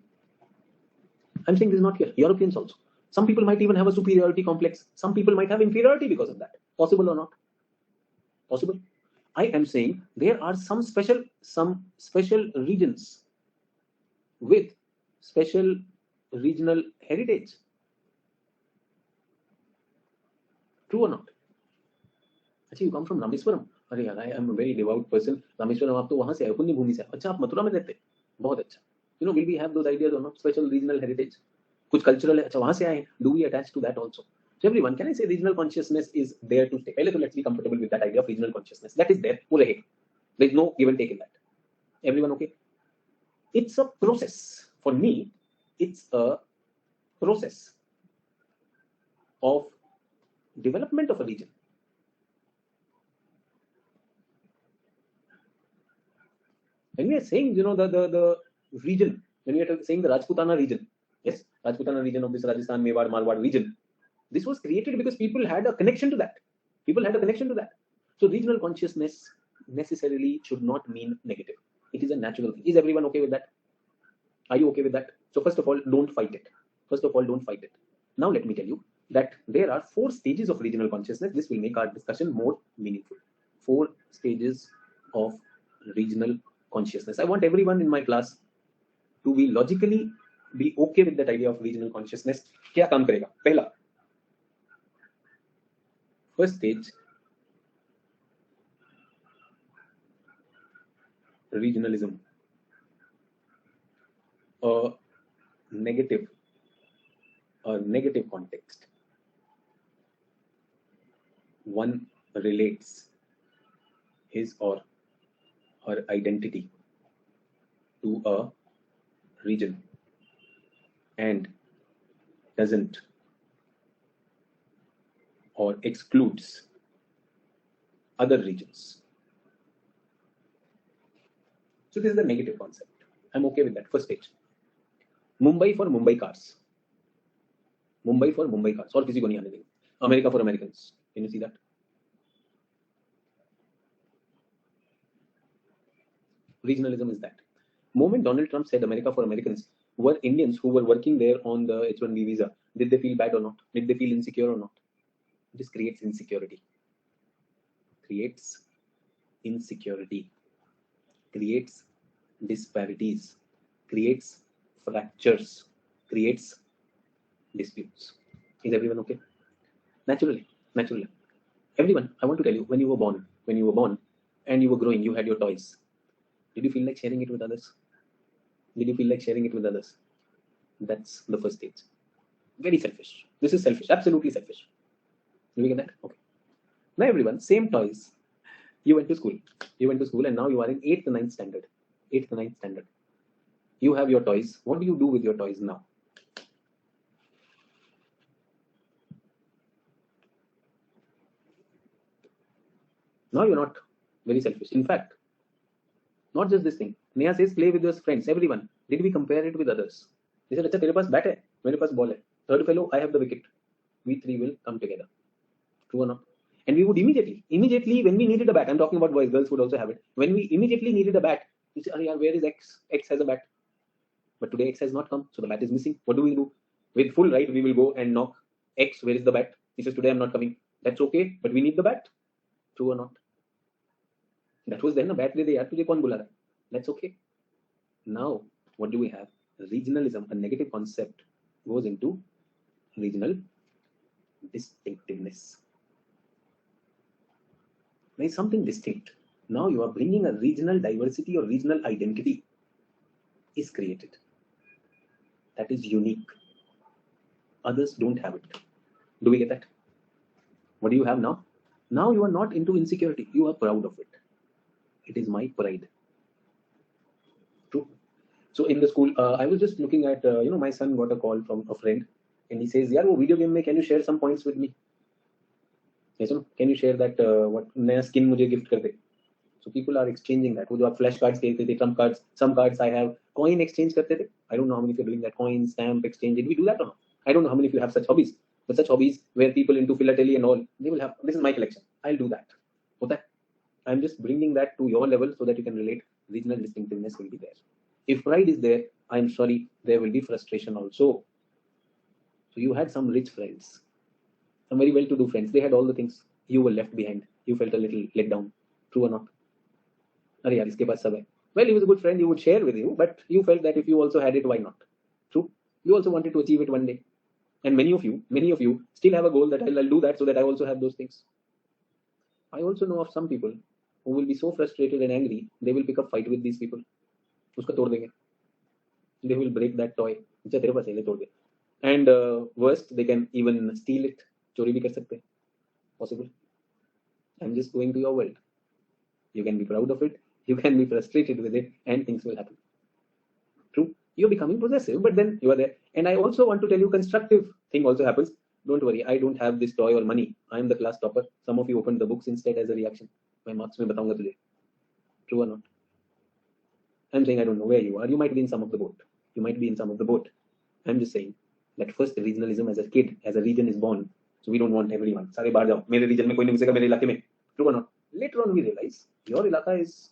I'm saying this is not here. Europeans also. Some people might even have a superiority complex. Some people might have inferiority because of that. Possible or not? Possible. I am saying there are some special regions with special regional heritage. True or not? अच्छा, you come from Rameswaram. अरे यार, I am a very devout person. Rameswaram आप तो वहाँ से आए, पुण्य भूमि से. अच्छा, आप मथुरा में रहते. बहुत अच्छा. Will we have those ideas or not? Special regional heritage. कुछ cultural है. अच्छा, वहाँ से आए. Do we attach to that also? So everyone, can I say regional consciousness is there to stay? पहले तो let's be comfortable with that idea of regional consciousness. That is there. वो रहेगा. There is no give and take in that. Everyone okay? It's a process. For me, it's a process of development of a region. When we are saying, the region, when we are saying the Rajputana region, yes, Rajputana region of this Rajasthan, Mewar, Marwar region, this was created because people had a connection to that. So regional consciousness necessarily should not mean negative. It is a natural thing. Is everyone okay with that? Are you okay with that? So first of all, don't fight it. Now let me tell you that there are 4 stages of regional consciousness. This will make our discussion more meaningful. 4 stages of regional consciousness. I want everyone in my class to be logically be okay with that idea of regional consciousness. क्या काम करेगा? पहला, first stage, regionalism. A negative context. One relates his or her identity to a region and doesn't or excludes other regions. So this is the negative concept. I'm okay with that. First stage. Mumbai for Mumbai cars. Mumbai for Mumbai cars, और किसी को नहीं आने देंगे. America for Americans. Can you see that? Regionalism is that. Moment Donald Trump said America for Americans, were Indians who were working there on the H-1B visa, did they feel bad or not? Did they feel insecure or not? This creates insecurity. Creates insecurity. Creates disparities. Creates fractures. Creates disputes. Is everyone okay? Naturally. Everyone, I want to tell you, when you were born and you were growing, you had your toys. Did you feel like sharing it with others? That's the first stage. Very selfish. This is selfish, absolutely selfish. Do we get that? Okay. Now everyone, same toys. You went to school, and now you are in 8th, 9th standard. You have your toys. What do you do with your toys now? Now you're not very selfish. In fact, not just this thing. Neha says, play with your friends. Everyone. Did we compare it with others? They said, "Acha, tere paas bat hai, mere paas ball hai. Third fellow, I have the wicket. We three will come together." True or not? And we would immediately, when we needed a bat, I'm talking about boys, girls would also have it. When we immediately needed a bat, we say, where is X? X has a bat. But today X has not come, so the bat is missing. What do we do? With full right, we will go and knock X, where is the bat? He says, today I'm not coming. That's okay, but we need the bat. True or not? That was then a bat de de yaar, tujhe kaun bula raha hai? That's okay. Now, what do we have? Regionalism, a negative concept, goes into regional distinctiveness. There is something distinct. Now you are bringing a regional diversity or regional identity is created. That is unique. Others don't have it. Do we get that? What do you have now? Now you are not into insecurity. You are proud of it. It is my pride. True. So in the school, I was just looking at, my son got a call from a friend and he says, "Yaar, wo video game mein, can you share some points with me? Yes, no? Can you share that what naya skin mujhe gift kar de?" So people are exchanging that. वो जो आप flash cards खेलते थे, trump cards, some cards I have, coin exchange करते थे. I don't know how many of you are doing that, coin, stamp exchange. Did we do that or not? I don't know how many of you have such hobbies. But such hobbies where people into philately and all, they will have, this is my collection. I'll do that. होता है. I'm just bringing that to your level so that you can relate. Regional distinctiveness will be there. If pride is there, I'm sorry, there will be frustration also. So you had some rich friends, some very well-to-do friends. They had all the things. You were left behind. You felt a little let down. True or not? Well, he was a good friend, he would share with you, but you felt that if you also had it, why not? True. You also wanted to achieve it one day. And many of you still have a goal that I'll do that so that I also have those things. I also know of some people who will be so frustrated and angry, they will pick up fight with these people. Uska tod denge. They will break that toy. And worst, they can even steal it. Chori bhi kar sakte. Possible. I'm just going to your world. You can be proud of it. You can be frustrated with it, and things will happen. True. You're becoming possessive, but then you are there. And I also want to tell you, constructive thing also happens. Don't worry, I don't have this toy or money. I am the class topper. Some of you opened the books instead as a reaction. My marks mein bataunga tujhe. True or not? I'm saying I don't know where you are. You might be in some of the boat. I'm just saying that first regionalism as a kid, as a region is born. So we don't want everyone. Sare bahar jao. Mere region mein koi nahi ghusega mere ilake mein. True or not? Later on we realize your ilaka is,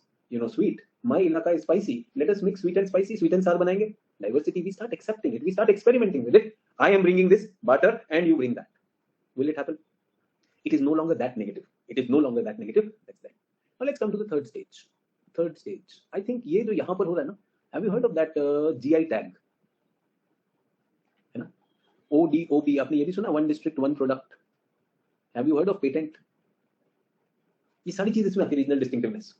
sweet. My ilaka is spicy. Let us mix sweet and spicy. Sweet and sour banayenge. Diversity, we start accepting it. We start experimenting with it. I am bringing this butter and you bring that. Will it happen? It is no longer that negative. That's that. Now let's come to the third stage. I think ये जो यहाँ पर हो रहा है ना, have you heard of that GI tag? है ना? ODOB, आपने ये भी सुना? One district, one product. Have you heard of patent? ये सारी चीज इसमें आती है, रीजनल डिस्टिंक्टिवनेस.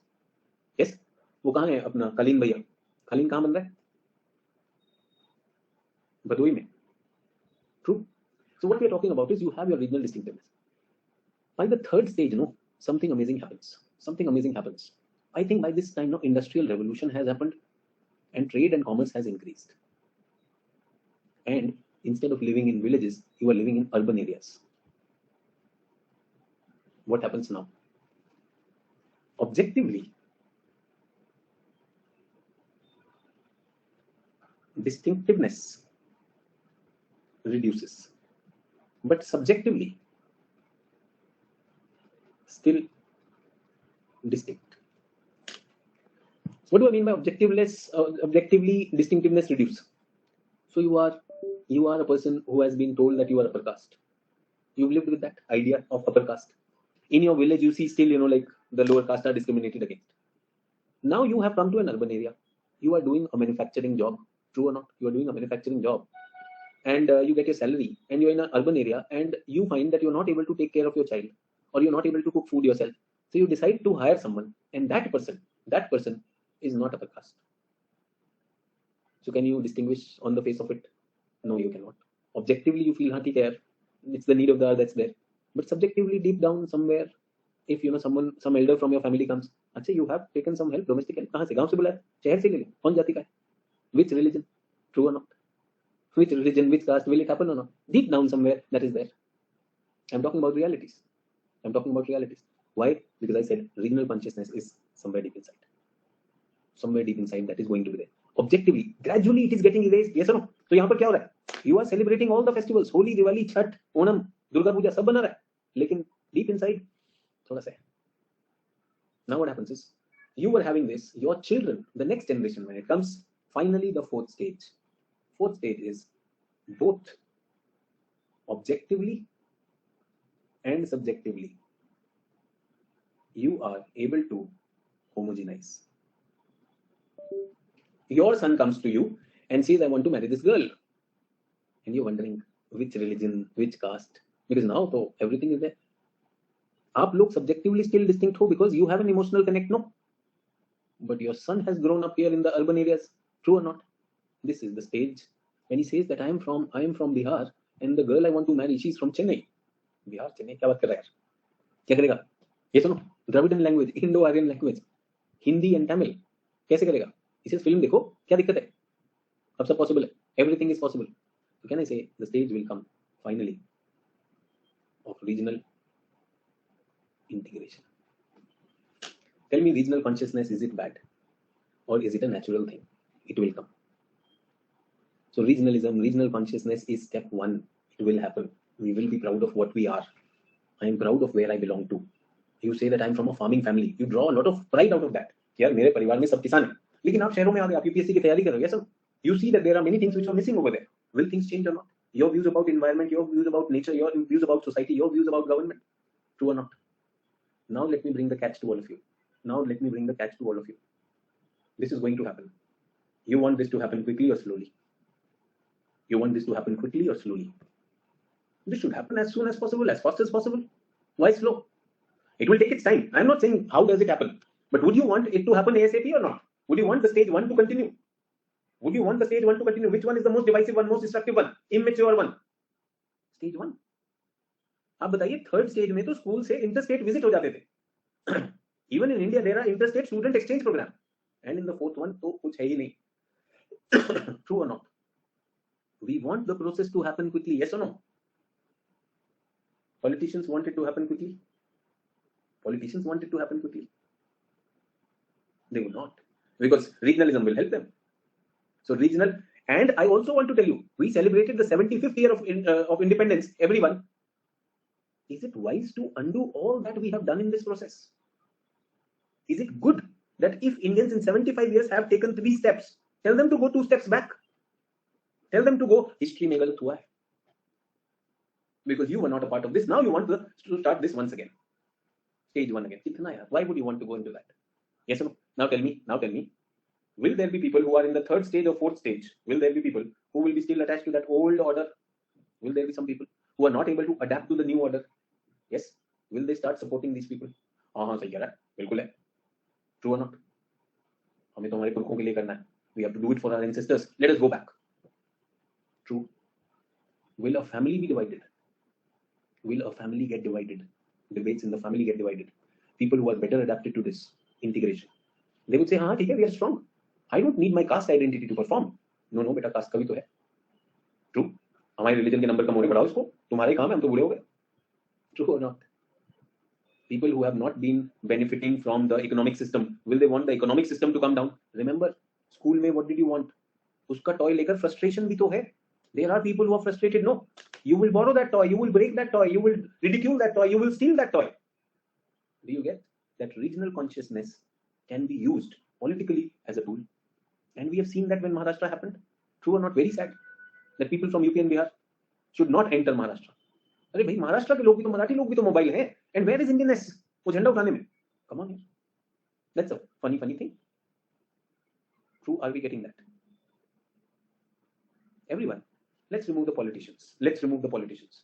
यस, वो कहाँ है अपना कलीन भैया? कलीन कहाँ बन रहा है? भदोई में. True. So what we are talking about is you have your regional distinctiveness. By the third stage, something amazing happens. I think by this time, industrial revolution has happened, and trade and commerce has increased. And instead of living in villages, you are living in urban areas. What happens now? Objectively, distinctiveness reduces. but subjectively still distinct. What do I mean by objectively distinctiveness reduce? So you are a person who has been told that you are upper caste. You've lived with that idea of upper caste. In your village, you see still, like the lower caste are discriminated against. Now you have come to an urban area. You are doing a manufacturing job. True or not? You are doing a manufacturing job, and you get your salary, and you're in an urban area, and you find that you're not able to take care of your child, or you're not able to cook food yourself. So you decide to hire someone, and that person is not upper caste. So can you distinguish on the face of it? No, you cannot. Objectively, you feel hati care. It's the need of the hour that's there. But subjectively, deep down somewhere, if some elder from your family comes, अच्छा, you have taken some help, domestic help. कहाँ से? गांव से बुलाया, शहर से ले ले, कौन जाति का है? Which religion? True or not? Which religion, which caste, will it happen or not? Deep down somewhere, that is there. I'm talking about realities. Why? Because I said regional consciousness is somewhere deep inside. Somewhere deep inside that is going to be there. Objectively, gradually it is getting erased. Yes or no? So यहाँ पर क्या हो रहा है? You are celebrating all the festivals, Holi, Diwali, Chhat, Onam, Durga Puja, सब बना रहा है. लेकिन deep inside थोड़ा सा है. Now what happens is, you were having this, your children, the next generation, when it comes, finally the fourth stage. Fourth stage is both objectively and subjectively you are able to homogenize. Your son comes to you and says, I want to marry this girl. And you're wondering which religion, which caste, because now so everything is there. आप लोग subjectively still distinct ho because you have an emotional connect, no? But your son has grown up here in the urban areas. True or not? This is the stage when he says that I am from Bihar, and the girl I want to marry, she's from Chennai. Bihar, Chennai, क्या बात कर रहा है यार? क्या करेगा? ये सुनो, Dravidian language, Indo Aryan language, Hindi and Tamil, कैसे करेगा? इसे फिल्म देखो, क्या दिक्कत है? अब सब पॉसिबल है, everything is possible. So can I say the stage will come finally of regional integration? Tell me, regional consciousness, is it bad or is it a natural thing? It will come. So regionalism, regional consciousness is step one. It will happen. We will be proud of what we are. I am proud of where I belong to. You say that I am from a farming family. You draw a lot of pride out of that. यार मेरे परिवार में सब किसान हैं. लेकिन आप शहरों में आ गए, आप यूपीएससी की तैयारी कर रहे हो. Yes, you see that there are many things which are missing over there. Will things change or not? Your views about environment, your views about nature, your views about society, your views about government. True or not? Now let me bring the catch to all of you. This is going to happen. You want this to happen quickly or slowly? This should happen as soon as possible, as fast as possible. Why slow? It will take its time. I'm not saying how does it happen, but would you want it to happen ASAP or not? Would you want the stage 1 to continue? Which one is the most divisive one, most destructive one, immature one? Stage 1. आप बताइए, third stage में तो school से interstate visit हो जाते थे. Even in India there are interstate student exchange program, and in the fourth one तो कुछ है ही नहीं. True or not? We want the process to happen quickly. Yes or no? Politicians want it to happen quickly. They will not, because regionalism will help them. So regional, and I also want to tell you, we celebrated the 75th year of independence. Everyone, is it wise to undo all that we have done in this process? Is it good that if Indians in 75 years have taken 3 steps, tell them to go 2 steps back? Tell them to go, history में गलत हुआ है. Because you were not a part of this. Now you want to start this once again. Stage 1 again. Kitna yaar? Why would you want to go into that? Yes or no? Now tell me. Will there be people who are in the 3rd stage or 4th stage? Will there be people who will be still attached to that old order? Will there be some people who are not able to adapt to the new order? Yes. Will they start supporting these people? हाँ सही कह रहा है, बिल्कुल है. True or not? हमें तो हमारे पुरखों के लिए करना है. We have to do it for our ancestors. Let us go back. True. Will a family be divided? Will a family get divided? Debates in the family get divided. People who are better adapted to this integration, they would say, हाँ ठीक है, we are strong. I don't need my caste identity to perform. No बेटा, caste का भी तो है. True. हमारे religion के नंबर कम हो रहे, बढ़ाओ इसको. तुम्हारे काम है, हम तो बूढ़े हो गए. True or not? People who have not been benefiting from the economic system, will they want the economic system to come down? Remember, school में what did you want? उसका toy लेकर frustration भी तो है. There are people who are frustrated. No, You will borrow that toy, you will break that toy, you will ridicule that toy, you will steal that toy. Do you get that regional consciousness can be used politically as a tool? And we have seen that when Maharashtra happened. True or not? Very sad that people from UP and Bihar should not enter Maharashtra. अरे भाई महाराष्ट्र के लोग भी तो मराठी लोग भी तो mobile हैं. And where is Indianness? वो झंडा उठाने में. Come on, that's a funny thing. True, are we getting that? Everyone, let's remove the politicians. Let's remove the politicians.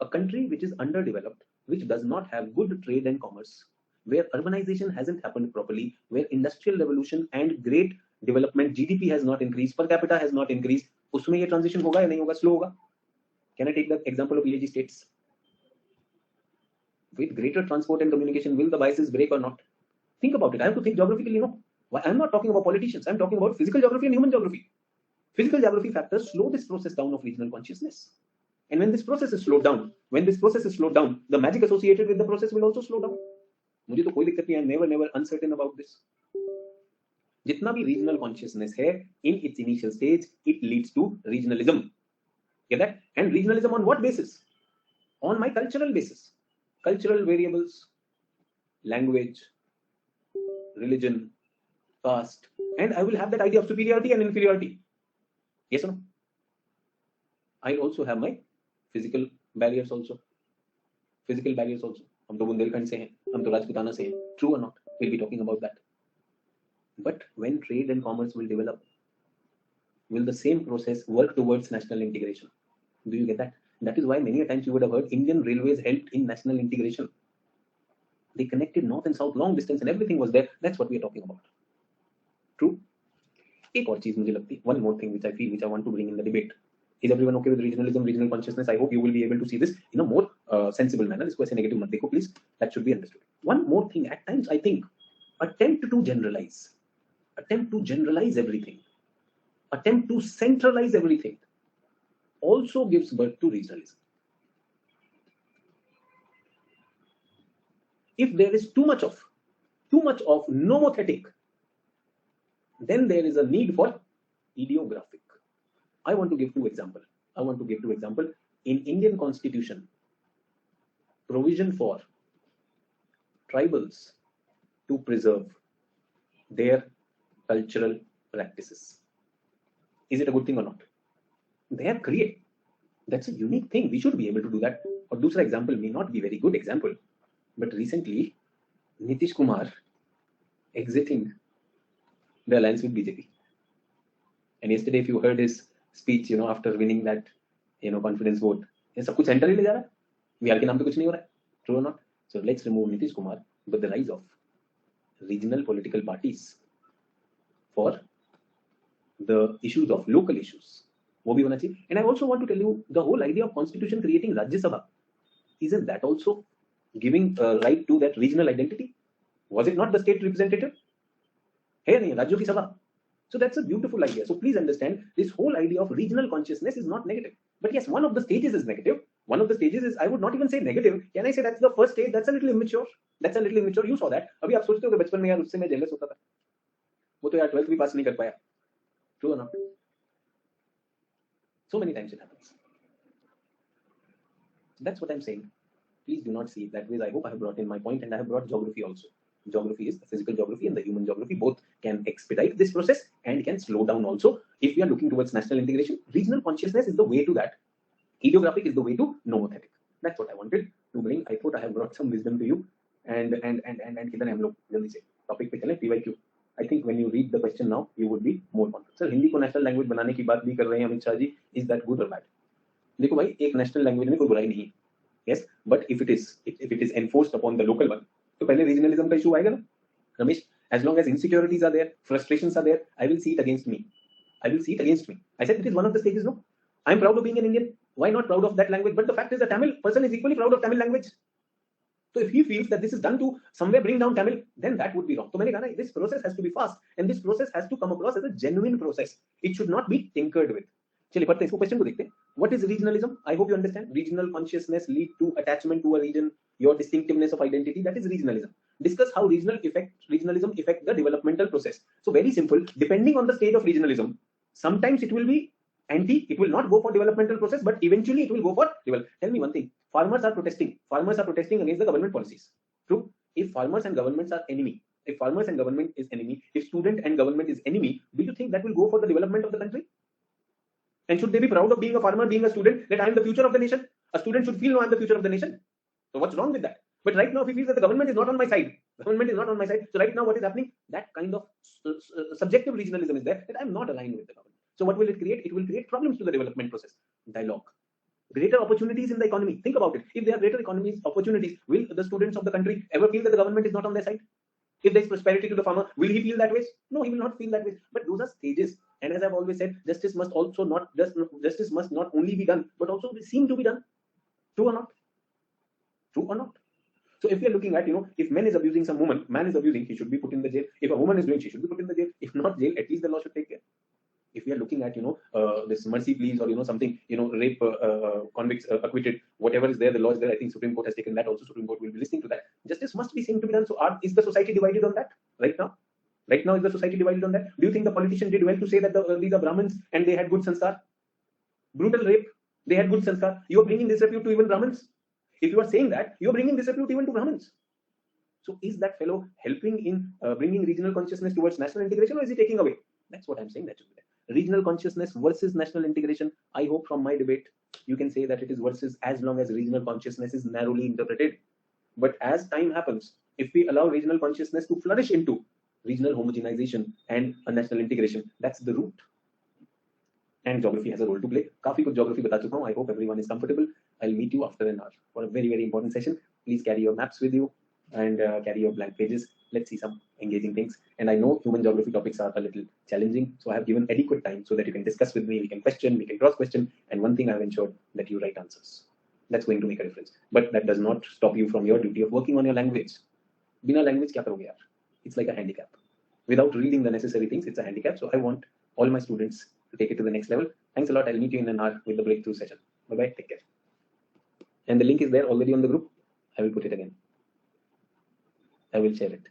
A country which is underdeveloped, which does not have good trade and commerce, where urbanization hasn't happened properly, where industrial revolution and great development, GDP has not increased, per capita has not increased, उसमें ये transition होगा या नहीं होगा, slow होगा. Can I take the example of EAG states? With greater transport and communication, will the biases break or not? Think about it. I have to think geographically, no. I'm not talking about politicians. I'm talking about physical geography and human geography. Physical geography factors slow this process down of regional consciousness. And when this process is slowed down, the magic associated with the process will also slow down. मुझे तो कोई दिक्कत नहीं. I'm never uncertain about this. जितना भी regional consciousness है, in its initial stage, it leads to regionalism. Get that? And regionalism on what basis? On my cultural basis. Cultural variables, language, religion, caste, and I will have that idea of superiority and inferiority. Yes or no? I also have my physical barriers also. हम तो बुंदेलखंड से हैं, हम तो राजपूताना से हैं. True or not? We'll be talking about that. But when trade and commerce will develop, will the same process work towards national integration? Do you get that? That is why many a times you would have heard Indian Railways helped in national integration. They connected north and south long distance and everything was there. That's what we are talking about. True? एक और चीज मुझे लगती है, one more thing which I feel, which I want to bring in the debate. Is everyone okay with regionalism, regional consciousness? I hope you will be able to see this in a more sensible manner. इसको ऐसे negative मत देखो, please. That should be understood. One more thing, at times I think, attempt to generalize everything, attempt to centralize everything, also gives birth to regionalism. If there is too much of nomothetic, then there is a need for ideographic. I want to give two examples. In Indian Constitution, provision for tribals to preserve their cultural practices. Is it a good thing or not? They have created. That's a unique thing. We should be able to do that. Or दूसरा example may not be very good example, but recently, Nitish Kumar exiting the alliance with BJP. And yesterday, if you heard his speech, after winning that, confidence vote, ये सब कुछ centre ही ले जा रहा है. बिहार के नाम पे कुछ नहीं हो रहा है. True or not? So let's remove Nitish Kumar, but the rise of regional political parties for the issues of local issues. वो भी होना चाहिए. And I also want to tell you, the whole idea of constitution creating Rajya Sabha, isn't that also giving a right to that regional identity? Was it not the state representative? Hey, nahi, Rajyo ki Sabha. So that's a beautiful idea. So please understand, this whole idea of regional consciousness is not negative. But yes, one of the stages is negative. One of the stages is, I would not even say negative. Can I say that's the first stage? That's a little immature. You saw that. अभी आप सोचते हो कि बचपन में यार उससे मैं jealous होता था. वो तो यार 12th भी पास नहीं कर पाया. True or not? So many times it happens. That's what I'm saying. Please do not see it that way. I hope I have brought in my point, and I have brought geography also. Geography is the physical geography and the human geography. Both can expedite this process and can slow down also. If we are looking towards national integration, regional consciousness is the way to that. Ideographic is the way to nomothetic. That's what I wanted to bring. I thought I have brought some wisdom to you. And किधर हम लोग जल्दी से topic पे चलें. PYQ. I think when you read the question now, you would be more confident. Sir, Hindi को national language बनाने की बात भी कर रहे हैं Amit Shah ji. Is that good or bad? देखो भाई, एक नेशनल लैंग्वेज में कोई बुराई नहीं है. Yes, but if it is enforced upon the local one, तो पहले regionalism का issue आएगा ना. Ramesh, as long as insecurities are there, frustrations are there, I will see it against me. I said it is one of the stages, no? I'm proud of being an Indian. Why not proud of that language? But the fact is, the Tamil person is equally proud of Tamil language. So if he feels that this is done to somewhere bring down Tamil, then that would be wrong. So मैंने कहा ना, this process has to be fast, and this process has to come across as a genuine process. It should not be tinkered with. चलिए पढ़ते हैं इसको, question को देखते हैं. What is regionalism? I hope you understand. Regional consciousness lead to attachment to a region, your distinctiveness of identity. That is regionalism. Discuss how regionalism affect the developmental process. So very simple. Depending on the state of regionalism, sometimes it will be It will not go for developmental process, but eventually it will go for development. Tell me one thing, farmers are protesting against the government policies. True. If farmers and governments are enemy, if farmers and government is enemy, if student and government is enemy, do you think that will go for the development of the country? And should they be proud of being a farmer, being a student, that I am the future of the nation? A student should feel, no, I am the future of the nation. So what's wrong with that? But right now, if he feels that the government is not on my side, so right now what is happening? That kind of subjective regionalism is there, that I'm not aligned with the government. So what will it create? It will create problems to the development process. Dialogue. Greater opportunities in the economy. Think about it. If there are greater economies, opportunities, will the students of the country ever feel that the government is not on their side? If there is prosperity to the farmer, will he feel that way? No, he will not feel that way. But those are stages. And as I've always said, justice must not only be done, but also seem to be done. True or not? True or not? So if we are looking at, if man is abusing some woman, man is abusing, he should be put in the jail. If a woman is doing, she should be put in the jail. If not jail, at least the law should take care. If we are looking at, this mercy pleas or, something, rape convicts acquitted, whatever is there, the law is there. I think Supreme Court has taken that also. Supreme Court will be listening to that. Justice must be seen to be done. So is the society divided on that right now? Right now, is the society divided on that? Do you think the politician did well to say that these are Brahmins and they had good sanskar? Brutal rape, they had good sanskar. You are bringing disrepute to even Brahmins. If you are saying that, you are bringing disrepute even to Brahmins. So is that fellow helping in bringing regional consciousness towards national integration, or is he taking away? That's what I'm saying. That should be there. Regional consciousness versus national integration. I hope from my debate, you can say that it is versus, as long as regional consciousness is narrowly interpreted. But as time happens, if we allow regional consciousness to flourish into regional homogenization and a national integration, that's the route. And geography has a role to play. काफी कुछ geography बता चुका हूँ. I hope everyone is comfortable. I'll meet you after an hour for a very, very important session. Please carry your maps with you and carry your blank pages. Let's see some engaging things. And I know human geography topics are a little challenging, so I have given adequate time so that you can discuss with me, we can question, we can cross-question. And one thing I have ensured, that you write answers. That's going to make a difference. But that does not stop you from your duty of working on your language. बिना language क्या करोगे यार? It's like a handicap. Without reading the necessary things, it's a handicap. So I want all my students to take it to the next level. Thanks a lot. I'll meet you in an hour with the breakthrough session. Bye-bye. Take care. And the link is there already on the group. I will put it again. I will share it.